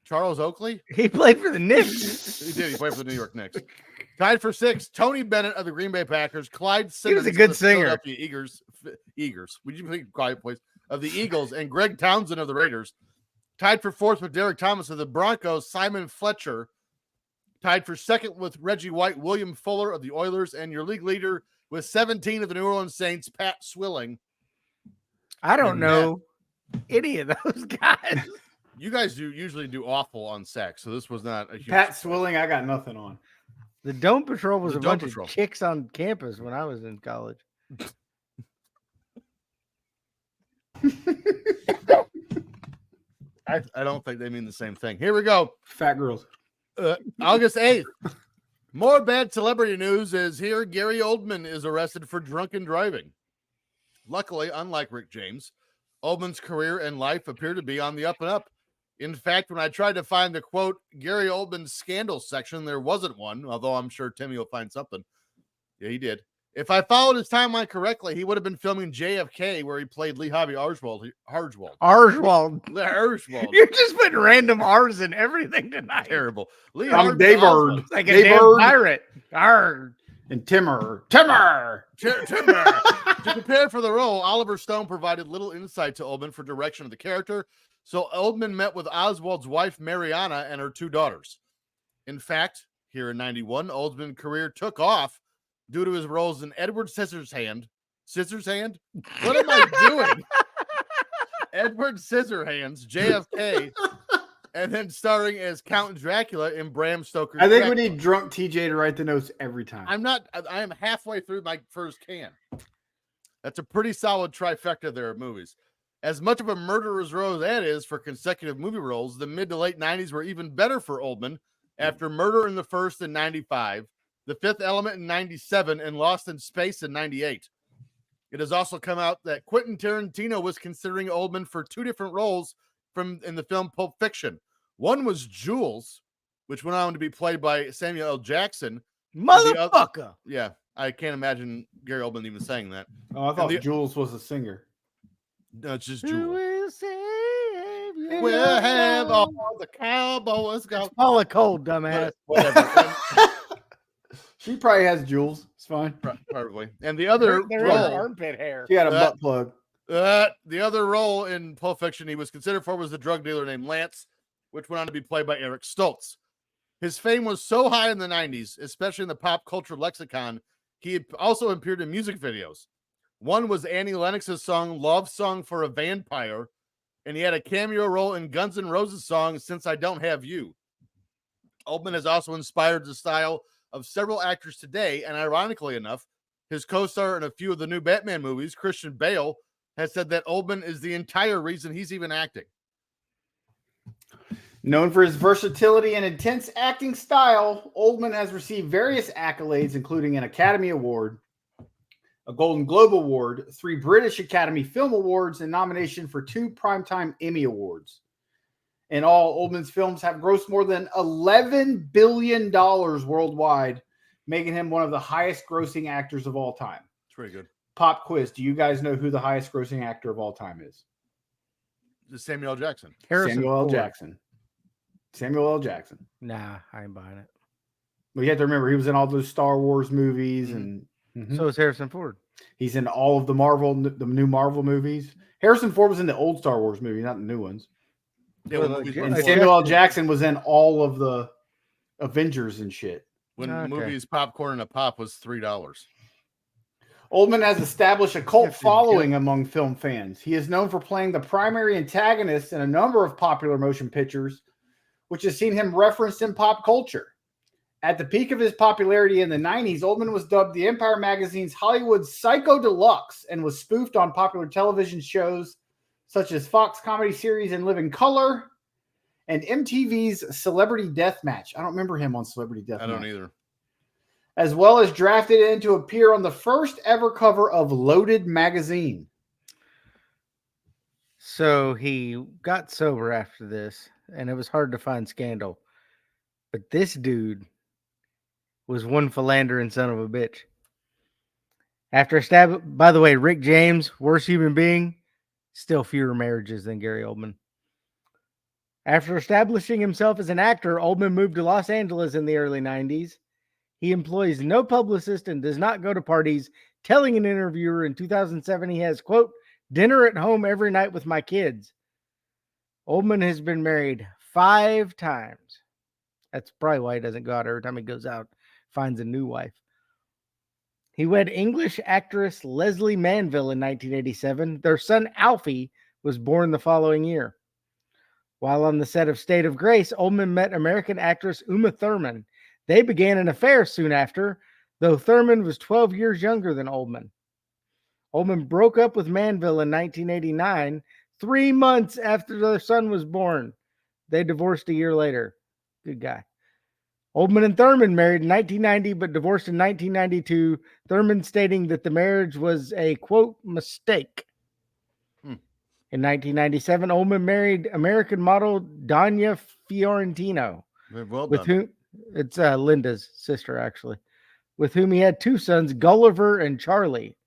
Charles Oakley? He played for the Knicks. He did. He played for the New York Knicks. Tied for 6, Tony Bennett of the Green Bay Packers, Clyde He was Simmons a good of the singer. Philadelphia Eagles. Would you be quiet, please? Of the Eagles, and Greg Townsend of the Raiders. Tied for 4th with Derek Thomas of the Broncos, Simon Fletcher. Tied for 2nd with Reggie White, William Fuller of the Oilers, and your league leader with 17 of the New Orleans Saints, Pat Swilling. I don't And know any of those guys. You guys usually do awful on sacks, so this was not a huge Pat Swilling, I got nothing on. The Dome Patrol was The a Dome bunch Patrol. of chicks on campus when I was in college. I don't think they mean the same thing. Here we go. Fat girls. August 8th. More bad celebrity news is here. Gary Oldman is arrested for drunken driving. Luckily, unlike Rick James, Oldman's career and life appear to be on the up and up. In fact, when I tried to find the quote, Gary Oldman scandal section, there wasn't one, although I'm sure Timmy will find something. Yeah, he did. If I followed his timeline correctly, he would have been filming JFK, where he played Lee Harvey Oswald. Arswald. You're just putting random R's in everything tonight. Terrible. Lee I'm Harvey Dave Oswald. Erd. Like a Dave damn Erd pirate. Arr. and Timmer. Timmer. Timber. To prepare for the role, Oliver Stone provided little insight to Oldman for direction of the character, so Oldman met with Oswald's wife, Mariana, and her 2 daughters. In fact, here in 91, Oldman's career took off due to his roles in Edward Scissorhands. Scissorhands? What am I doing? Edward Scissorhands, JFK, and then starring as Count Dracula in Bram Stoker's I think we Dracula. need drunk TJ to write the notes every time. I am halfway through my first can. That's a pretty solid trifecta there of movies. As much of a murderer's row as that is for consecutive movie roles, the mid to late 90s were even better for Oldman after Murder in the First in 95, The Fifth Element in 97, and Lost in Space in 98. It has also come out that Quentin Tarantino was considering Oldman for 2 different roles in the film Pulp Fiction. One was Jules, which went on to be played by Samuel L. Jackson. Motherfucker. Yeah, I can't imagine Gary Oldman even saying that. Oh, I thought Jules was a singer. No, it's just Who Jules. will save you? We'll have all the cowboys go. Paula Cole, dumbass. Whatever. She probably has Jules. It's fine. Probably. And the other They're role, armpit hair. She had a butt plug. the other role in Pulp Fiction he was considered for was the drug dealer named Lance, which went on to be played by Eric Stoltz. His fame was so high in the 90s, especially in the pop culture lexicon, he also appeared in music videos. One was Annie Lennox's song Love Song for a Vampire, and he had a cameo role in Guns N' Roses' song Since I Don't Have You. Oldman has also inspired the style of several actors today, and ironically enough, his co-star in a few of the new Batman movies, Christian Bale, has said that Oldman is the entire reason he's even acting. Known for his versatility and intense acting style, Oldman has received various accolades, including an Academy Award, a Golden Globe Award, 3 British Academy Film Awards, and nomination for 2 Primetime Emmy Awards. In all, Oldman's films have grossed more than $11 billion worldwide, making him one of the highest grossing actors of all time. It's pretty good. Pop quiz. Do you guys know who the highest grossing actor of all time is? It's Samuel L. Jackson. Samuel L. Ford. Jackson. Samuel L. Jackson. Nah, I ain't buying it. But you have to remember, he was in all those Star Wars movies, and So is Harrison Ford. he's in all of the new Marvel movies. Harrison Ford was in the old Star Wars movie, not the new ones. Yeah, when movies were And born. Samuel L. Jackson was in all of the Avengers and shit. When Okay. movies popcorn and a pop was $3. Oldman has established a cult If you following among film fans. He is known for playing the primary antagonist in a number of popular motion pictures, which has seen him referenced in pop culture. At the peak of his popularity in the 90s, Oldman was dubbed the Empire Magazine's Hollywood Psycho Deluxe and was spoofed on popular television shows such as Fox comedy series In Living Color and MTV's Celebrity Deathmatch. I don't remember him on Celebrity Deathmatch. I don't either. As well as drafted in to appear on the first ever cover of Loaded magazine. So he got sober after this, and it was hard to find scandal. But this dude was one philandering son of a bitch. By the way, Rick James, worst human being, still fewer marriages than Gary Oldman. After establishing himself as an actor, Oldman moved to Los Angeles in the early 90s. He employs no publicist and does not go to parties, telling an interviewer in 2007 he has, quote, dinner at home every night with my kids. Oldman has been married 5 times. That's probably why he doesn't go out every time he goes out, finds a new wife. He wed English actress Leslie Manville in 1987. Their son Alfie was born the following year. While on the set of State of Grace, Oldman met American actress Uma Thurman. They began an affair soon after, though Thurman was 12 years younger than Oldman. Oldman broke up with Manville in 1989, 3 months after their son was born. They divorced a year later. Good guy. Oldman and Thurman married in 1990, but divorced in 1992, Thurman stating that the marriage was a, quote, mistake. In 1997, Oldman married American model Danya Fiorentino, Well with done. whom it's Linda's sister, actually, with whom he had 2 sons, Gulliver and Charlie.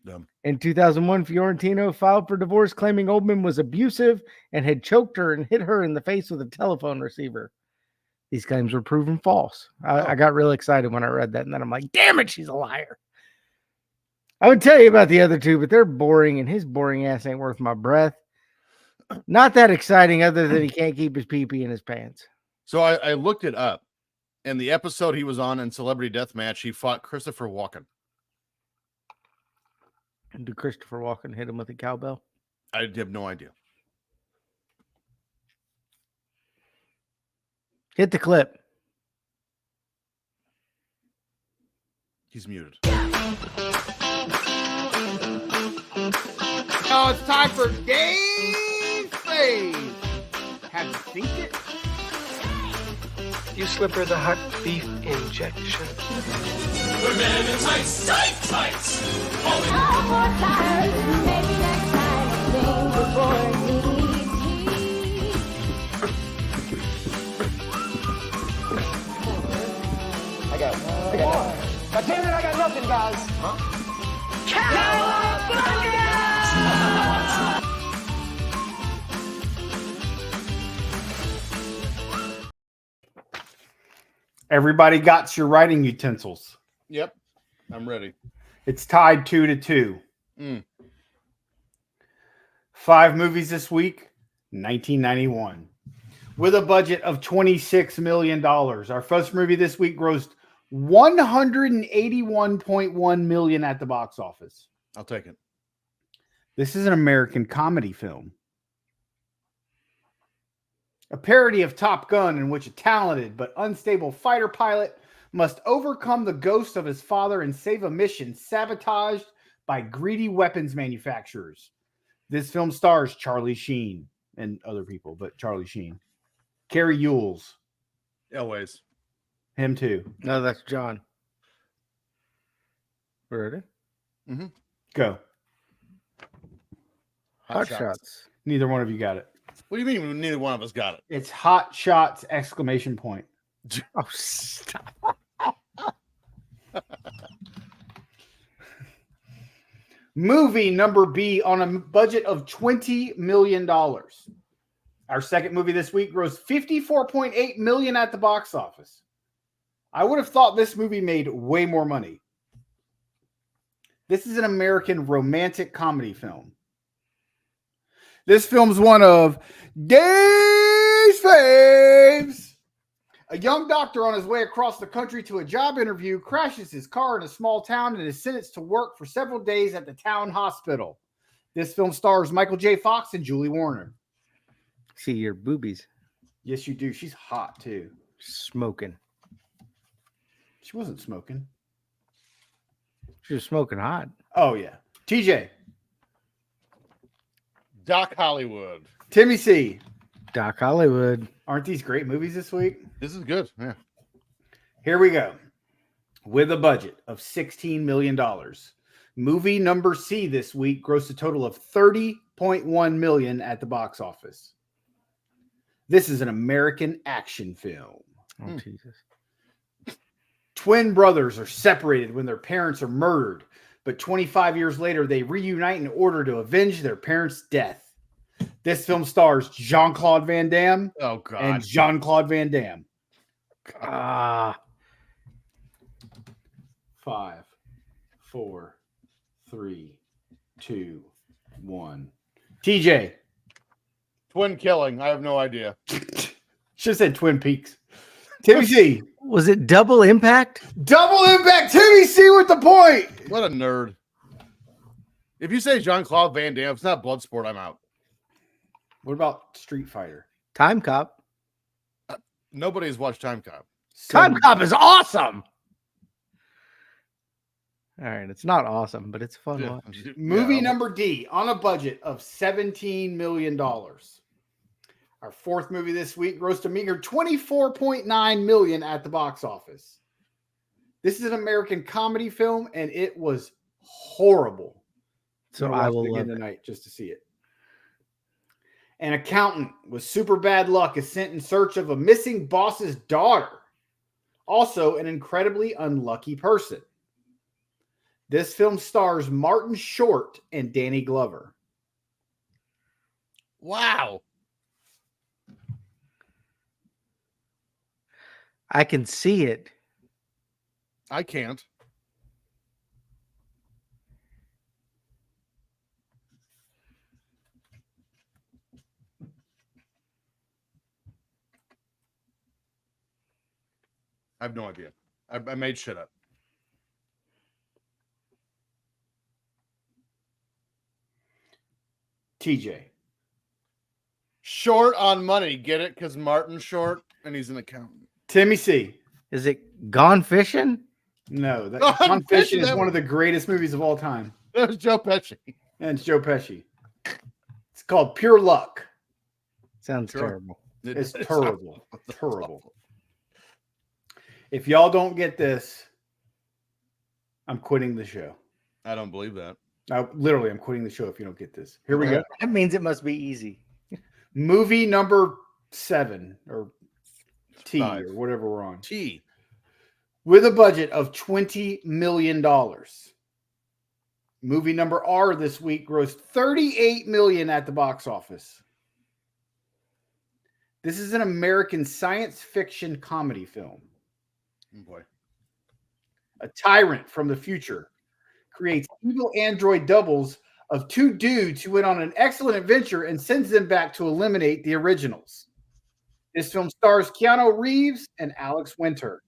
Dumb. In 2001, Fiorentino filed for divorce, claiming Oldman was abusive and had choked her and hit her in the face with a telephone receiver. These claims were proven false. I got really excited when I read that, and then I'm like, damn it, she's a liar. I would tell you about the other 2, but they're boring, and his boring ass ain't worth my breath. Not that exciting, other than he can't keep his pee-pee in his pants. So I looked it up, and the episode he was on in Celebrity Deathmatch, he fought Christopher Walken. And did Christopher Walken hit him with a cowbell? I have no idea. Hit the clip. He's muted. Now it's time for Dave's Faves. Have you seen it? You slip her the hot beef injection. I tell you that I got nothing, guys. Everybody got your writing utensils. Yep, I'm ready. It's tied 2-2. 5 movies this week, 1991. With a budget of $26 million. Our first movie this week grossed $181.1 million at the box office. I'll take it. This is an American comedy film. A parody of Top Gun in which a talented but unstable fighter pilot must overcome the ghost of his father and save a mission sabotaged by greedy weapons manufacturers. This film stars Charlie Sheen and other people, but Charlie Sheen. Carrie Ewells. Always. Him too. No, that's John. Ready? Go. Hot shots. Neither one of you got it. What do you mean neither one of us got it? It's Hot Shots! Exclamation point. Oh, stop. Movie number B on a budget of $20 million. Our second movie this week grossed $54.8 million at the box office. I would have thought this movie made way more money. This is an American romantic comedy film. This film's one of Dave's Faves. A young doctor on his way across the country to a job interview crashes his car in a small town and is sentenced to work for several days at the town hospital. This film stars Michael J. Fox and Julie Warner. See your boobies Yes, you do. She's hot, too. smoking. She wasn't smoking. She was smoking hot. Oh, yeah. TJ. Doc Hollywood. Timmy C. Doc Hollywood. Aren't these great movies this week? This is good. Yeah. Here we go. With a budget of $16 million. Movie number C this week grossed a total of $30.1 million at the box office. This is an American action film. Oh, Jesus. Twin brothers are separated when their parents are murdered, but 25 years later, they reunite in order to avenge their parents' death. This film stars Jean-Claude Van Damme Oh, God. and Jean-Claude Van Damme. Ah. 5, 4, 3, 2, 1. TJ. Twin killing. I have no idea. Should have said Twin Peaks. Timmy C. Was it Double Impact? Double impact. Timmy C with the point. What a nerd. If you say Jean-Claude Van Damme, if it's not Bloodsport, I'm out. What about Street Fighter? Time Cop. Nobody's watched Time Cop. Time Cop is awesome. All right, it's not awesome, but it's a fun one. Movie number D on a budget of $17 million. Our fourth movie this week grossed a meager $24.9 million at the box office. This is an American comedy film, and it was horrible. So I will again love tonight just to see it. An accountant with super bad luck is sent in search of a missing boss's daughter. Also, an incredibly unlucky person. This film stars Martin Short and Danny Glover. Wow. I can see it. I can't. I have no idea. I made shit up. TJ. Short on money. Get it? Because Martin's short and he's an accountant. Timmy C. Is it Gone Fishing? No, that Gone Gone Fishing Fishing, is that one of the greatest movies of all time. That was Joe Pesci. And it's Joe Pesci. It's called Pure Luck. Sounds Sure. terrible. It's terrible. Terrible. If y'all don't get this, I'm quitting the show. I don't believe that. I'm quitting the show if you don't get this. Here we go. That means it must be easy. Movie number 7 or T 5. or whatever we're on. T. With a budget of $20 million. Movie number R this week grossed $38 million at the box office. This is an American science fiction comedy film. Oh boy. A tyrant from the future creates evil android doubles of two dudes who went on an excellent adventure and sends them back to eliminate the originals. This film stars Keanu Reeves and Alex Winter.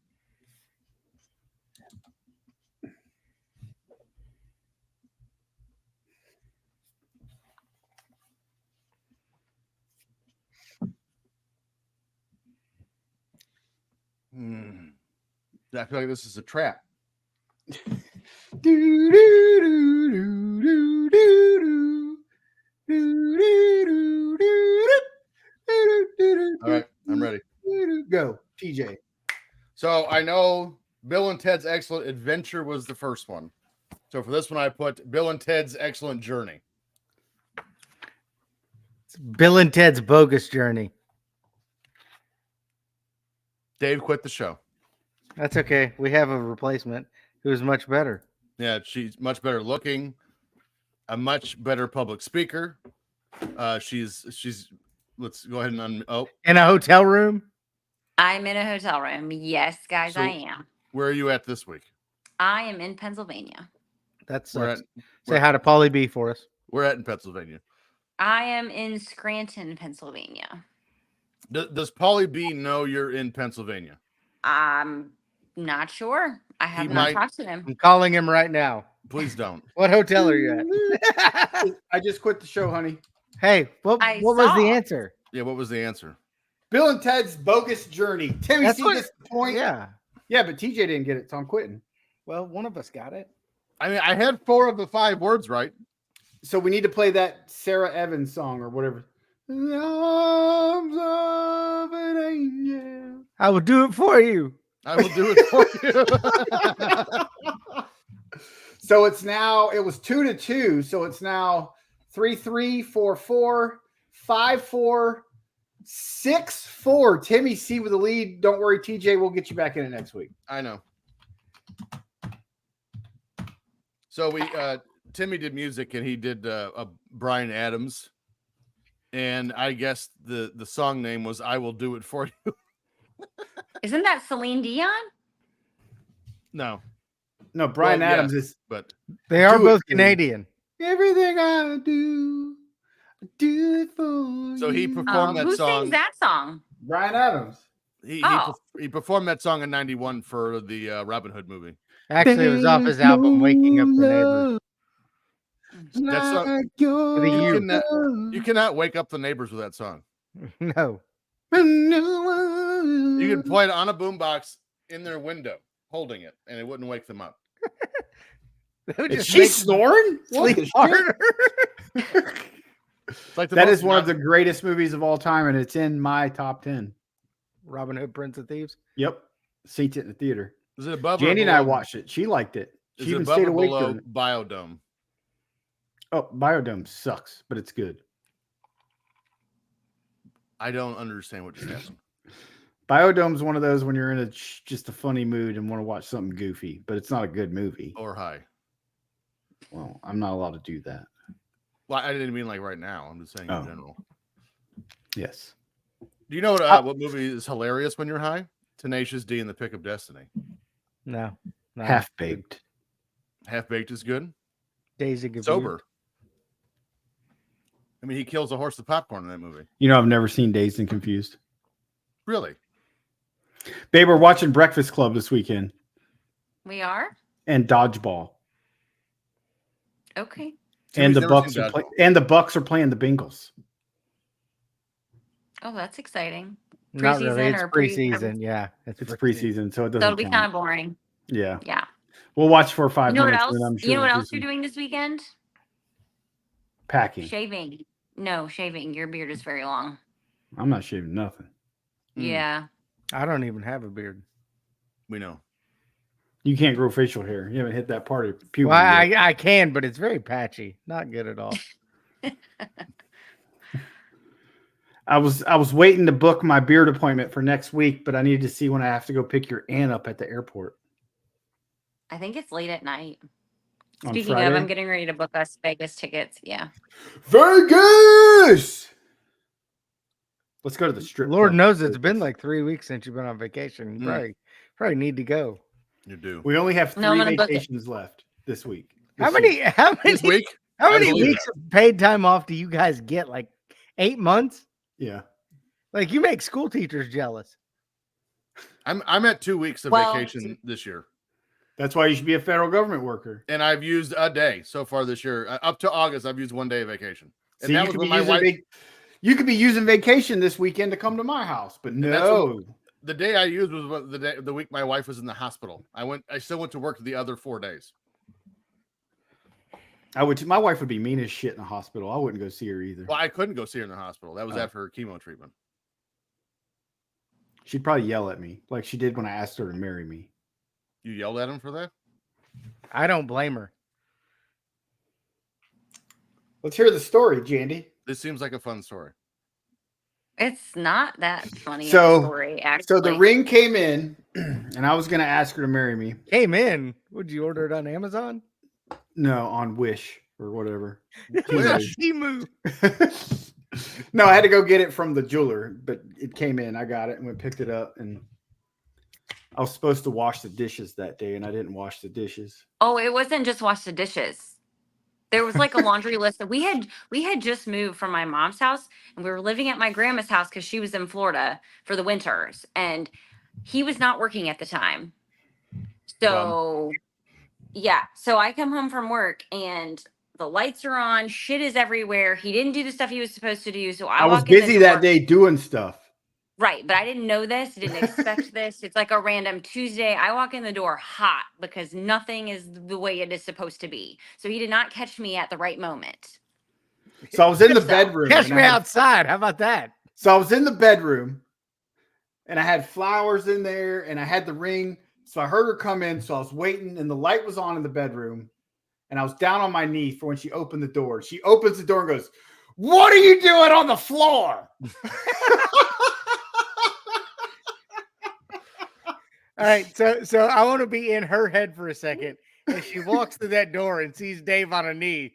I feel like this is a trap. All right, I'm ready. Go, TJ. So I know Bill and Ted's Excellent Adventure was the first one. So for this one, I put Bill and Ted's Excellent Journey. It's Bill and Ted's Bogus Journey. Dave quit the show. That's okay. We have a replacement who's much better. Yeah, she's much better looking, a much better public speaker. She's let's go ahead and In a hotel room? I'm in a hotel room. Yes, guys, So- I am. where are you at this week? I am in Pennsylvania. That's We're at Say hi to Pauly B for us. we're at in Pennsylvania. I am in Scranton, Pennsylvania. Does Pauly B know you're in Pennsylvania? I'm not sure. I have He not might- talked to him. I'm calling him right now. Please don't. What hotel are you at? I just quit the show, honey. Hey, what I was the saw. answer? Yeah, what was the answer? Bill and Ted's Bogus Journey. Timmy That's C what- gets the point. Yeah. Yeah, but TJ didn't get it, so I'm quitting. Well, one of us got it. I mean, I had 4 of the 5 words right. So we need to play that Sarah Evans song or whatever. The arms of an angel. I will do it for you. I will do it for you. So it's now, it was 2-2. So it's now 3-3, 4-4, 5-4, 6-4. Timmy C with the lead. Don't worry, TJ, we'll get you back in it next week. I know. So we Timmy did music and he did a Bryan Adams, and I guess the song name was "I Will Do It For You." Isn't that Celine Dion? No, No, Brian Well, Adams yes, is. but They are Do it both for me. Canadian. Everything I do it for so he you. performed that Who song. sings that song? Brian Adams. He performed that song in '91 for the Robin Hood movie. Actually, it was off his album "Waking Up the Neighbors." That song, Like your For the youth. you cannot wake up the neighbors with that song. No, You could play it on a boombox in their window, holding it, and it wouldn't wake them up. They would Is just she make snoring? What sleep the shit? harder. It's like That is one of the greatest movies of all time, and it's in my top 10. Robin Hood, Prince of Thieves. Yep. Seen it in the theater. Is it above? Jandy or and I below? watched it. She liked it. Is She it even above stayed or awake below during it. Biodome? Oh, Biodome sucks, but it's good. I don't understand what just happened. Biodome's one of those when you're in just a funny mood and want to watch something goofy, but it's not a good movie. Or high. Well, I'm not allowed to do that. Well, I didn't mean like right now. I'm just saying Oh. in general. Yes. Do you know what movie is hilarious when you're high? Tenacious D and the Pick of Destiny. No, not Half baked. Half Baked is good. Days of Sober. I mean, he kills a horse with popcorn in that movie. You know, I've never seen Dazed and Confused. Really? Babe, we're watching Breakfast Club this weekend We are? and Dodgeball. Okay. And Timmy's the never Bucks seen are Dodgeball. Bucks are playing the Bengals. Oh, that's exciting. Not really. It's or preseason. Yeah, It's preseason, so it doesn't That'll be count. kind of boring. Yeah. Yeah. We'll watch for 5 You know what minutes. else? And I'm sure You know what we'll do else you're some doing this weekend? packing. Shaving. No, shaving. Your beard is very long. I'm not shaving nothing. Yeah. I don't even have a beard. We know. You can't grow facial hair. You haven't hit that part of puberty. Well, yet. I can, but it's very patchy. Not good at all. I was waiting to book my beard appointment for next week, but I needed to see when I have to go pick your aunt up at the airport. I think it's late at night. On Speaking Friday? of, I'm getting ready to book us Vegas tickets. Yeah. Vegas. Let's go to the strip. Lord club. knows it's been like 3 weeks since you've been on vacation. You probably need to go. You do. We only have 3 No, I'm gonna book it. vacations left this week. How many This week? how I many believe weeks of paid time off do you guys get? Like 8 months? Yeah. Like you make school teachers jealous. I'm at 2 weeks of Well, vacation this year, That's why you should be a federal government worker. and I've used a day so far this year. Up to August, I've used 1 day of vacation, and See, that you was could when be my using wife. you could be using vacation this weekend to come to my house, but that's no. The day I used was the week my wife was in the hospital. I still went to work the other 4 days. My wife would be mean as shit in the hospital. I wouldn't go see her either. Well, I couldn't go see her in the hospital. That was Oh. after her chemo treatment. She'd probably yell at me like she did when I asked her to marry me. You yelled at him for that? I don't blame her. Let's hear the story, Jandy. This seems like a fun story. It's not that funny So- of a story, actually. So the ring came in, and I was going to ask her to marry me. Came in. Would you order it on Amazon? No, on Wish or whatever. Wish. Temu. No, I had to go get it from the jeweler, but it came in. I got it and picked it up, and I was supposed to wash the dishes that day, and I didn't wash the dishes. Oh, it wasn't just wash the dishes. There was like a laundry list. We had just moved from my mom's house, and we were living at my grandma's house because she was in Florida for the winters, and he was not working at the time. So yeah, so I come home from work and the lights are on, shit is everywhere. He didn't do the stuff he was supposed to do. So I was walk in the busy that door. day doing stuff. Right, but I didn't know this, didn't expect this. It's like a random Tuesday. I walk in the door hot because nothing is the way it is supposed to be. So he did not catch me at the right moment. So I was in the So- bedroom. Catch and me I had- outside. How about that? So I was in the bedroom, and I had flowers in there, and I had the ring. So I heard her come in. So I was waiting, and the light was on in the bedroom, and I was down on my knee for when she opened the door. She opens the door and goes, "What are you doing on the floor?" All right, so I want to be in her head for a second. As she walks through that door and sees Dave on a knee,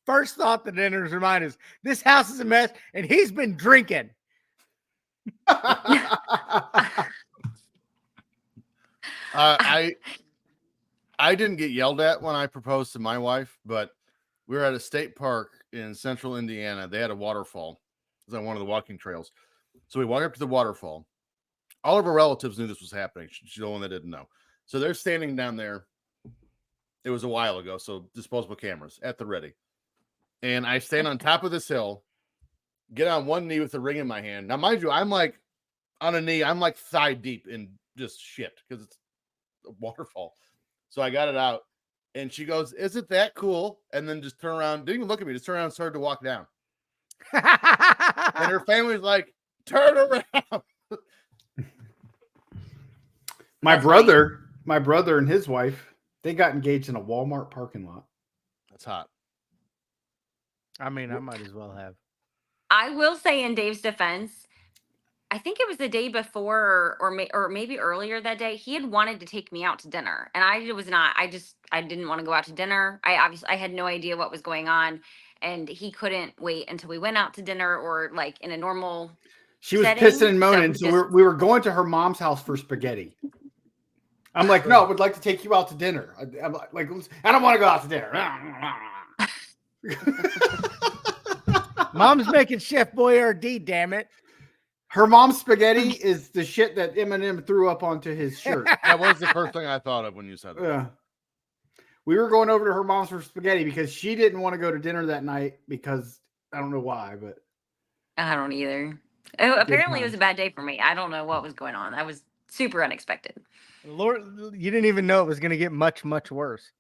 first thought that enters her mind is, "This house is a mess, and he's been drinking." I I didn't get yelled at when I proposed to my wife, but we were at a state park in central Indiana. They had a waterfall. It was on one of the walking trails. So we walked up to the waterfall. All of our relatives knew this was happening. She's the one that didn't know. So they're standing down there. It was a while ago, so disposable cameras at the ready. And I stand on top of this hill, get on one knee with the ring in my hand. Now, mind you, I'm like on a knee. I'm like thigh deep in just shit because it's a waterfall. So I got it out. And she goes, "Isn't that cool?" And then just turn around. Didn't even look at me. Just turn around and started to walk down. And her family's like, "Turn around." My brother and his wife, they got engaged in a Walmart parking lot. That's hot. I mean, I might as well have. I will say, in Dave's defense, I think it was the day before or maybe earlier that day, he had wanted to take me out to dinner. And I was not. I didn't want to go out to dinner. I had no idea what was going on. And he couldn't wait until we went out to dinner or like in a normal She was setting. pissing and moaning. So So we were going to her mom's house for spaghetti. I'm like, no, I would like to take you out to dinner. I'm like, I don't want to go out to dinner. Mom's making Chef Boyardee, damn it. Her mom's spaghetti is the shit that Eminem threw up onto his shirt. That was the first thing I thought of when you said that. Yeah. We were going over to her mom's for spaghetti because she didn't want to go to dinner that night because I don't know why, but I don't either. Oh, apparently, it was a bad day for me. I don't know what was going on. That was super unexpected. Lord, you didn't even know it was going to get much, much worse.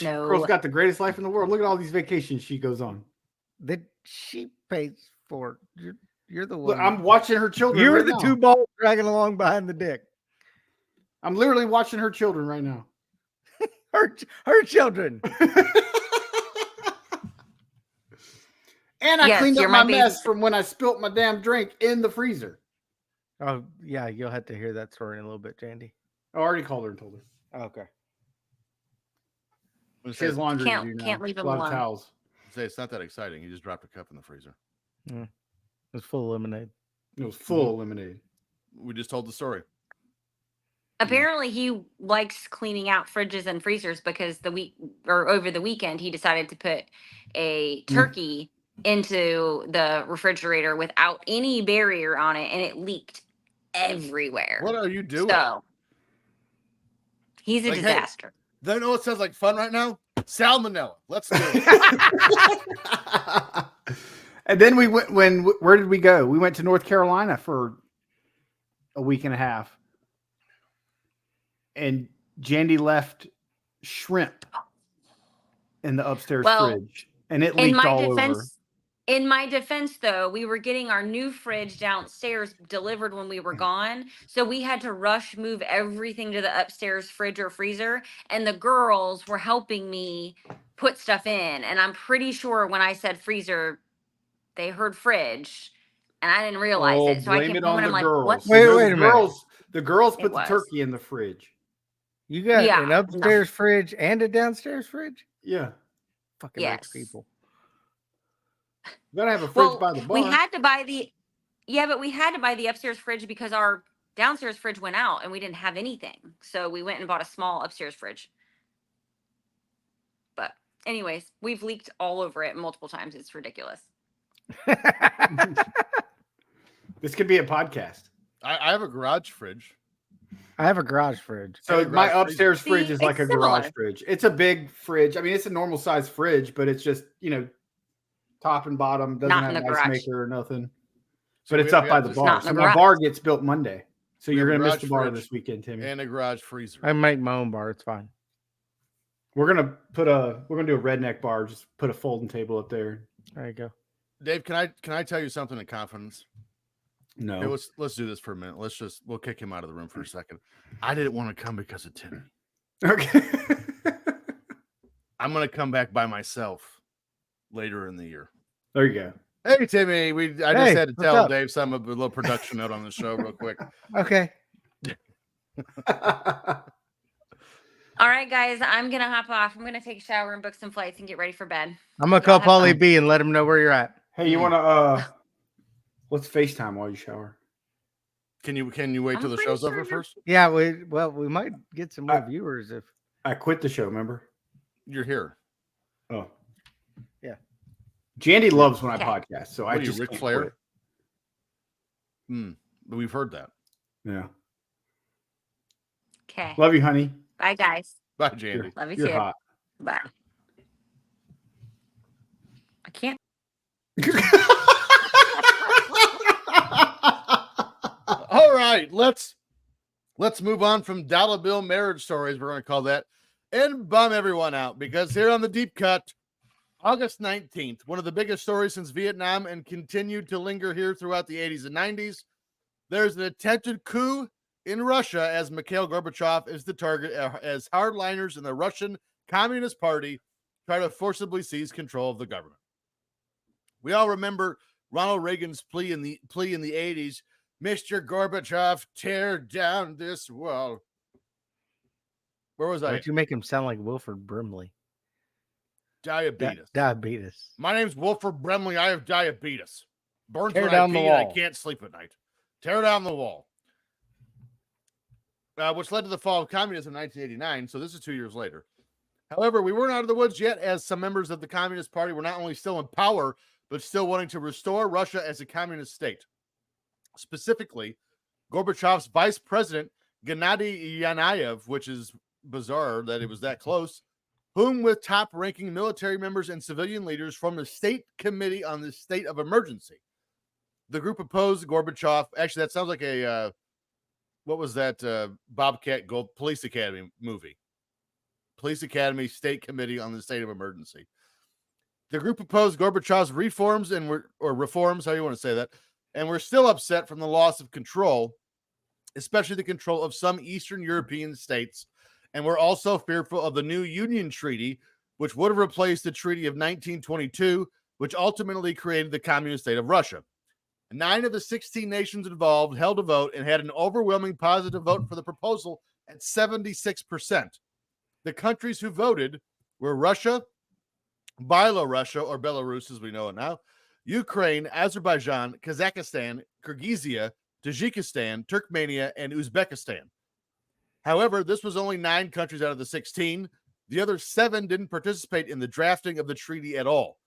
No. Girl's got the greatest life in the world. Look at all these vacations she goes on. That she pays for. You're the one. Look, I'm watching her children. You're right the now. two balls dragging along behind the dick. I'm literally watching her children right now. Her children. And I Yes, cleaned up you're my my mess baby. from when I spilt my damn drink in the freezer. Oh, yeah, you'll have to hear that story in a little bit, Jandy. I already called her and told her. Okay. She has laundry to do now. Can't leave A him lot of alone. towels. Say it's not that exciting. You just dropped a cup in the freezer. It was full of lemonade. It was full of lemonade. We just told the story. Apparently, he likes cleaning out fridges and freezers because over the weekend he decided to put a turkey into the refrigerator without any barrier on it, and it leaked everywhere. What are you doing? So he's a Like, hey, disaster. They know it sounds like fun right now. Salmonella. Let's do it. And then we went. Where did we go? We went to North Carolina for a week and a half, and Jandy left shrimp in the upstairs fridge, and it leaked all over. In my defense, though, we were getting our new fridge downstairs delivered when we were gone. So we had to rush move everything to the upstairs fridge or freezer. And the girls were helping me put stuff in. And I'm pretty sure when I said freezer, they heard fridge. And I didn't realize it. So I blame kept it on going. the I'm girls. like, what? Wait a minute. The girls put It the was. turkey in the fridge. You got Yeah, an upstairs fridge and a downstairs fridge? Yeah. Fucking Yes. rich people. You gotta have a fridge by the bar. We had to buy but we had to buy the upstairs fridge because our downstairs fridge went out and we didn't have anything. So we went and bought a small upstairs fridge. But anyways, we've leaked all over it multiple times. It's ridiculous. This could be a podcast. I have a garage fridge. I have a garage fridge. So And a my garage upstairs freezer. fridge See, is like a it's garage similar. fridge. It's a big fridge. I mean, it's a normal size fridge, but it's just, top and bottom. Doesn't Not have in an the ice garage. maker or nothing. So But it's we up by have the this- bar. Not in So the my garage. bar gets built Monday. So We you're have a going to miss garage the bar fridge this weekend, Timmy. and a garage freezer. I make my own bar. It's fine. We're going to do a redneck bar. Just put a folding table up there. There you go. Dave, can I tell you something in confidence? No. Hey, let's do this for a minute. We'll kick him out of the room for a second. I didn't want to come because of Timmy. Okay. I'm gonna come back by myself later in the year. There you go. Hey Timmy, I just Hey, had to what's tell up? Dave some of a little production note on the show real quick. Okay. All right, guys, I'm going to hop off. I'm going to take a shower and book some flights and get ready for bed. I'm going to call Y'all have Paulie fun. B and let him know where you're at. Hey, you want to, let's FaceTime while you shower. Can you wait till the show's over first? Yeah, we might get some more viewers if I quit the show, remember? You're here. Oh. Yeah. Jandy loves when I podcast, so What I are you, just Ric can't Flair? quit. We've heard that. Yeah. Okay. Love you, honey. Bye, guys. Bye, Jandy. Love you You're too. hot. Bye. I can't. All right, let's move on from dollar bill marriage stories, we're going to call that, and bum everyone out, because here on the Deep Cut, August 19th, one of the biggest stories since Vietnam and continued to linger here throughout the 80s and 90s. There's an attempted coup in Russia as Mikhail Gorbachev is the target as hardliners in the Russian Communist Party try to forcibly seize control of the government. We all remember Ronald Reagan's plea in the 80s, Mr. Gorbachev, tear down this wall. Where was I? Why'd you make him sound like Wilford Brimley? Diabetes. Diabetes. My name's Wilford Brimley. I have diabetes. Burns Tear when down I the pee and I wall. can't sleep at night. Tear down the wall. Which led to the fall of communism in 1989. So this is 2 years later. However, we weren't out of the woods yet, as some members of the Communist Party were not only still in power, but still wanting to restore Russia as a communist state. Specifically, Gorbachev's vice president, Gennady Yanayev, which is bizarre that it was that close, whom with top-ranking military members and civilian leaders formed a state committee on the state of emergency. The group opposed Gorbachev. Actually, that sounds like a, what was that Bobcat Gold Police Academy movie? Police Academy State Committee on the State of Emergency. The group opposed Gorbachev's reforms reforms, how you want to say that, and we're still upset from the loss of control, especially the control of some Eastern European states. And we're also fearful of the new Union Treaty, which would have replaced the Treaty of 1922, which ultimately created the communist state of Russia. 9 of the 16 nations involved held a vote and had an overwhelming positive vote for the proposal at 76%. The countries who voted were Russia, Belarus as we know it now, Ukraine, Azerbaijan, Kazakhstan, Kyrgyzstan, Tajikistan, Turkmenia, and Uzbekistan. However, this was only 9 countries out of the 16. The other 7 didn't participate in the drafting of the treaty at all.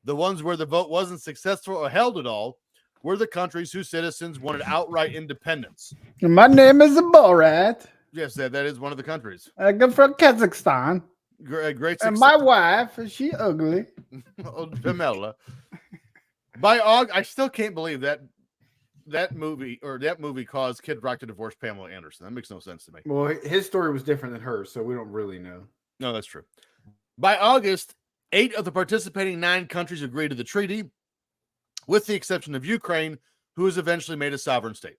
The ones where the vote wasn't successful or held at all were the countries whose citizens wanted outright independence. My name is Borat. Yes, that is one of the countries. I come from Kazakhstan. Great And my wife, she ugly. Pamela. By August, I still can't believe that movie caused Kid Rock to divorce Pamela Anderson. That makes no sense to me. Well, his story was different than hers, so we don't really know. No, that's true. By August, 8 of the participating 9 countries agreed to the treaty, with the exception of Ukraine, who was eventually made a sovereign state.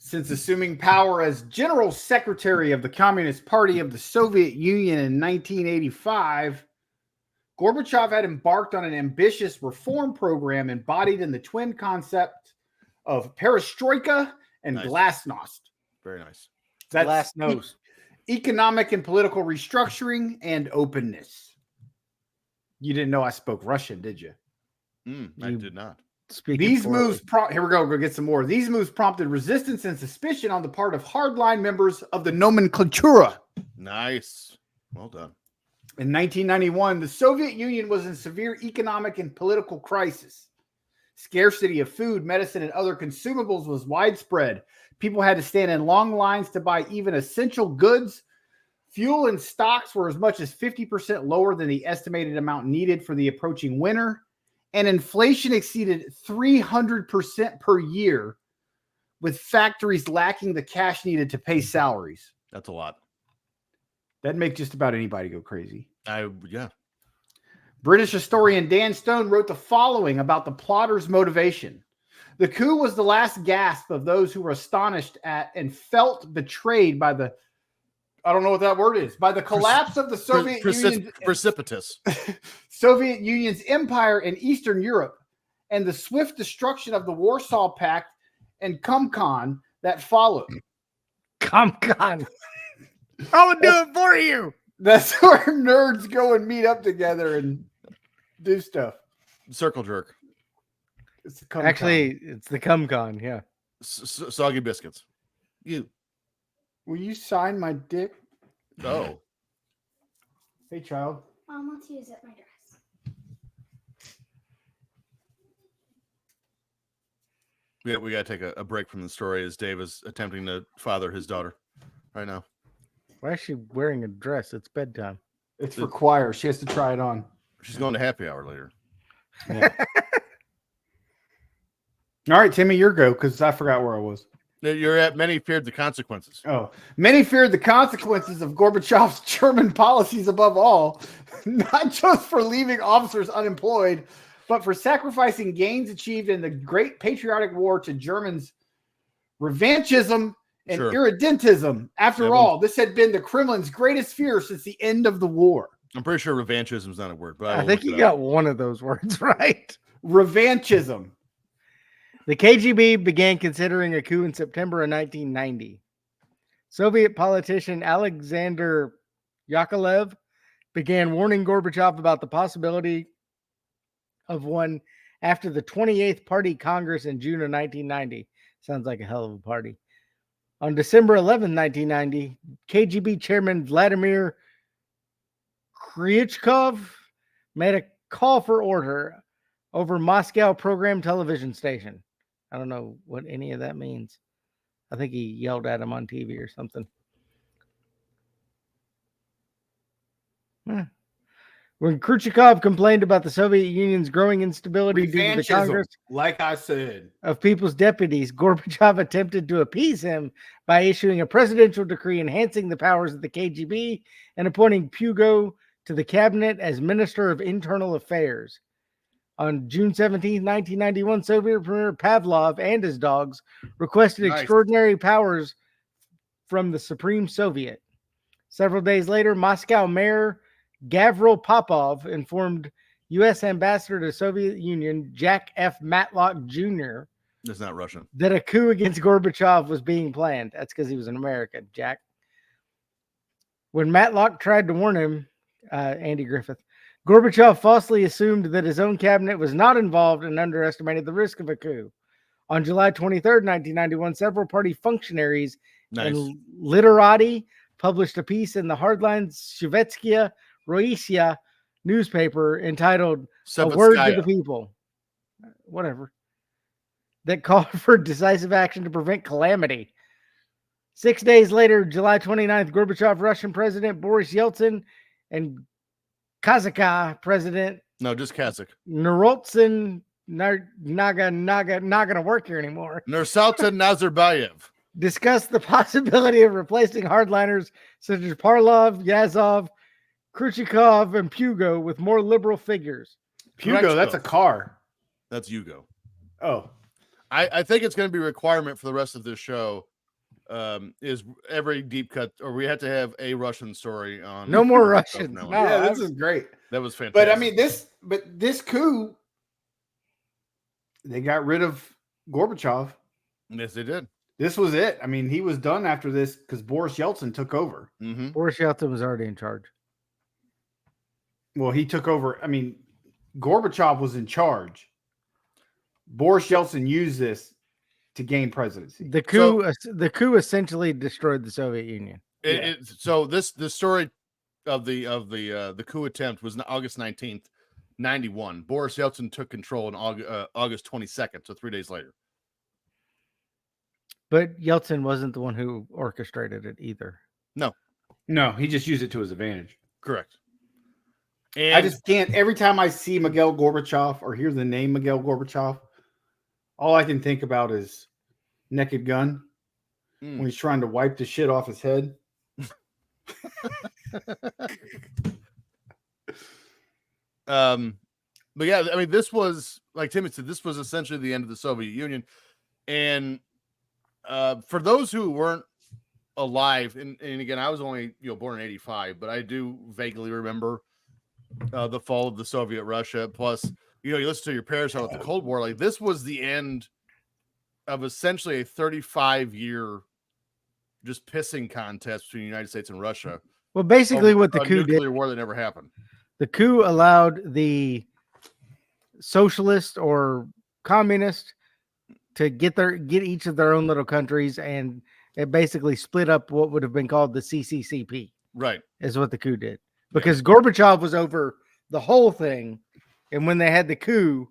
Since assuming power as General Secretary of the Communist Party of the Soviet Union in 1985, Gorbachev had embarked on an ambitious reform program embodied in the twin concept of perestroika and glasnost. Very nice. That's Glasnost. Economic and political restructuring and openness. You didn't know I spoke Russian, did you? I did not. These moves, here we go. We'll get some more. These moves prompted resistance and suspicion on the part of hardline members of the nomenklatura. Nice. Well done. In 1991, the Soviet Union was in severe economic and political crisis. Scarcity of food, medicine, and other consumables was widespread. People had to stand in long lines to buy even essential goods. Fuel and stocks were as much as 50% lower than the estimated amount needed for the approaching winter. And inflation exceeded 300% per year, with factories lacking the cash needed to pay salaries. That's a lot. That'd make just about anybody go crazy. Yeah. British historian Dan Stone wrote the following about the plotters' motivation. The coup was the last gasp of those who were astonished at and felt betrayed by the, I don't know what that word is, by the collapse of the Soviet Union. Precipitous. Soviet Union's empire in Eastern Europe and the swift destruction of the Warsaw Pact and Comcon that followed. Comcon. I'll do it for you. That's where nerds go and meet up together and do stuff. Circle jerk. It's the cum Actually, it's the cum-con. Yeah. Soggy biscuits. You. Will you sign my dick? Oh. Hey, child. Mom, let's use it my dress. We got to take a break from the story as Dave is attempting to father his daughter right now. Why is she wearing a dress? It's bedtime. It's for choir. She has to try it on. She's going to happy hour later. Yeah. All right, Timmy, your go, because I forgot where I was. You're at many feared the consequences. Oh, many feared the consequences of Gorbachev's German policies above all, not just for leaving officers unemployed, but for sacrificing gains achieved in the Great Patriotic War to Germans' revanchism and irredentism. After all, this had been the Kremlin's greatest fear since the end of the war. I'm pretty sure revanchism is not a word, but I think you got one of those words right. Revanchism. The KGB began considering a coup in September of 1990. Soviet politician Alexander Yakovlev began warning Gorbachev about the possibility of one after the 28th Party Congress in June of 1990. Sounds like a hell of a party. On December 11, 1990, KGB chairman Vladimir Kryuchkov made a call for order over Moscow program television station. I don't know what any of that means. I think he yelled at him on TV or something. When Khrushchev complained about the Soviet Union's growing instability due to the Congress like I said, of People's Deputies, Gorbachev attempted to appease him by issuing a presidential decree enhancing the powers of the KGB and appointing Pugo to the cabinet as Minister of Internal Affairs. On June 17, 1991, Soviet Premier Pavlov and his dogs requested extraordinary powers from the Supreme Soviet. Several days later, Moscow Mayor Gavril Popov informed U.S. Ambassador to the Soviet Union Jack F. Matlock Jr. That's not Russian. That a coup against Gorbachev was being planned. That's because he was an American, Jack. When Matlock tried to warn him, Andy Griffith, Gorbachev falsely assumed that his own cabinet was not involved and underestimated the risk of a coup. On July 23, 1991, several party functionaries and literati published a piece in the hardline Shvetskia Rossiya newspaper entitled A Word to the People, whatever, that called for decisive action to prevent calamity. 6 days later, July 29th, Gorbachev, Russian President Boris Yeltsin, and Kazakh President Kazakh Nursultan not gonna work here anymore. Nursultan Nazarbayev discussed the possibility of replacing hardliners such as Parlov, Yazov, Khrushchev, and Pugo with more liberal figures. Pugo, that's a car. That's Yugo. Oh, I think it's going to be a requirement for the rest of this show. Is every deep cut, or we have to have a Russian story on. No more Russian. No, yeah, this is great. That was fantastic. But I mean, this coup, they got rid of Gorbachev. Yes, they did. This was it. I mean, he was done after this because Boris Yeltsin took over. Mm-hmm. Boris Yeltsin was already in charge. Well, he took over. I mean, Gorbachev was in charge. Boris Yeltsin used this to gain presidency. The coup essentially destroyed the Soviet Union. So the story of the coup attempt was August 19th, 91. Boris Yeltsin took control on August 22nd, so 3 days later. But Yeltsin wasn't the one who orchestrated it either. No, he just used it to his advantage. Correct. And I just can't. Every time I see Mikhail Gorbachev or hear the name Mikhail Gorbachev, all I can think about is Naked Gun when he's trying to wipe the shit off his head. But yeah, I mean, this was, like Timmy said, this was essentially the end of the Soviet Union. And for those who weren't alive, and again, I was only born in 85, but I do vaguely remember the fall of the Soviet Russia. Plus, you listen to your parents talk about the Cold War. Like, this was the end of essentially a 35-year just pissing contest between the United States and Russia. Well, basically what the coup did, nuclear war that never happened. The coup allowed the socialist or communist to get each of their own little countries, and it basically split up what would have been called the CCCP. Right. Is what the coup did, because Gorbachev was over the whole thing, and when they had the coup,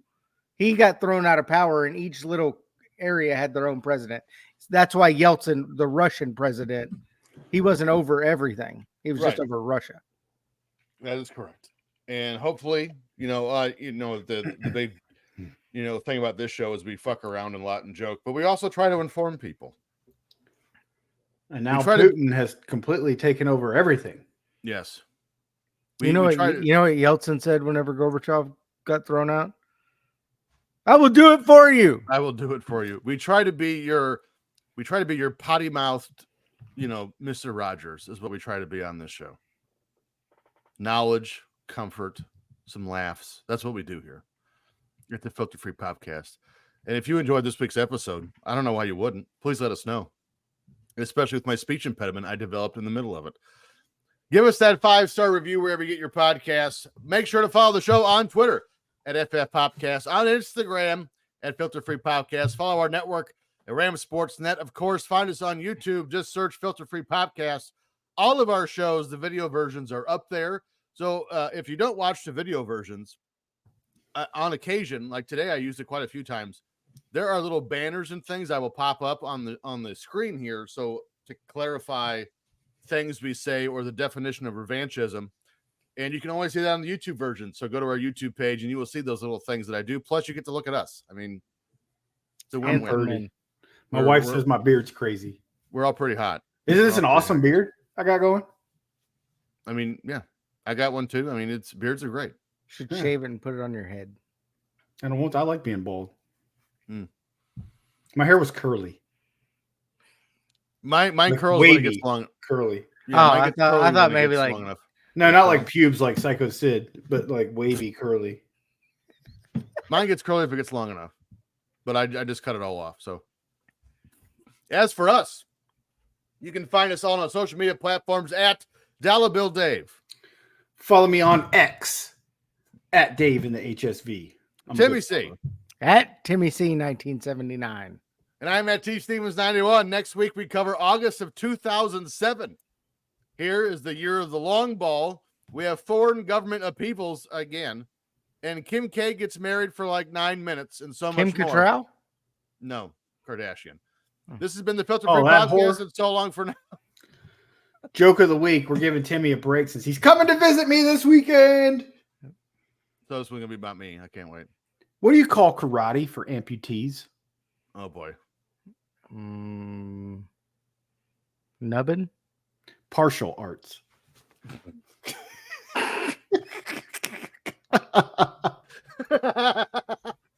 he got thrown out of power, and each little area had their own president. That's why Yeltsin, the Russian president, he wasn't over everything. He was just over Russia. That is correct. And hopefully, the big, thing about this show is we fuck around a lot and joke, but we also try to inform people. And now Putin has completely taken over everything. Yes. You know what Yeltsin said whenever Gorbachev got thrown out? I will do it for you. I will do it for you. We try to be your potty mouthed, Mr. Rogers is what we try to be on this show. Knowledge, comfort, some laughs. That's what we do here at the Filter Free Podcast. And if you enjoyed this week's episode, I don't know why you wouldn't. Please let us know. Especially with my speech impediment I developed in the middle of it. Give us that 5-star review wherever you get your podcasts. Make sure to follow the show on Twitter at FF Popcast, on Instagram at Filter Free Podcast. Follow our network at Ram Sports Net. Of course, find us on YouTube. Just search Filter Free Podcast. All of our shows, the video versions are up there. So if you don't watch the video versions, on occasion, like today, I used it quite a few times. There are little banners and things I will pop up on the screen here. So to clarify things we say or the definition of revanchism. And you can only see that on the YouTube version. So go to our YouTube page and you will see those little things that I do. Plus, you get to look at us. I mean, it's a win-win. My wife says my beard's crazy. We're all pretty hot. Isn't this an awesome beard I got going? I mean, yeah, I got one too. I mean, beards are great. You should shave it and put it on your head. I like being bald. My hair was curly. Mine curls when it gets long. Curly. Yeah, I thought maybe like no, not like pubes like Psycho Sid, but like wavy curly. Mine gets curly if it gets long enough, but I just cut it all off. So, as for us, you can find us all on our social media platforms at Dollar Bill Dave. Follow me on X at Dave in the HSV. Timmy C at Timmy C 1979. And I'm at T Stevens 91. Next week we cover August of 2007. Here is the year of the long ball. We have foreign government upheavals again, and Kim K gets married for like 9 minutes, and so much more. Kim Cattrall? No, Kardashian. This has been the Filter Free Podcast. It's so long for now. Joke of the week. We're giving Timmy a break since he's coming to visit me this weekend. So this one's gonna be about me. I can't wait. What do you call karate for amputees? Oh boy. Nubbin? Partial arts.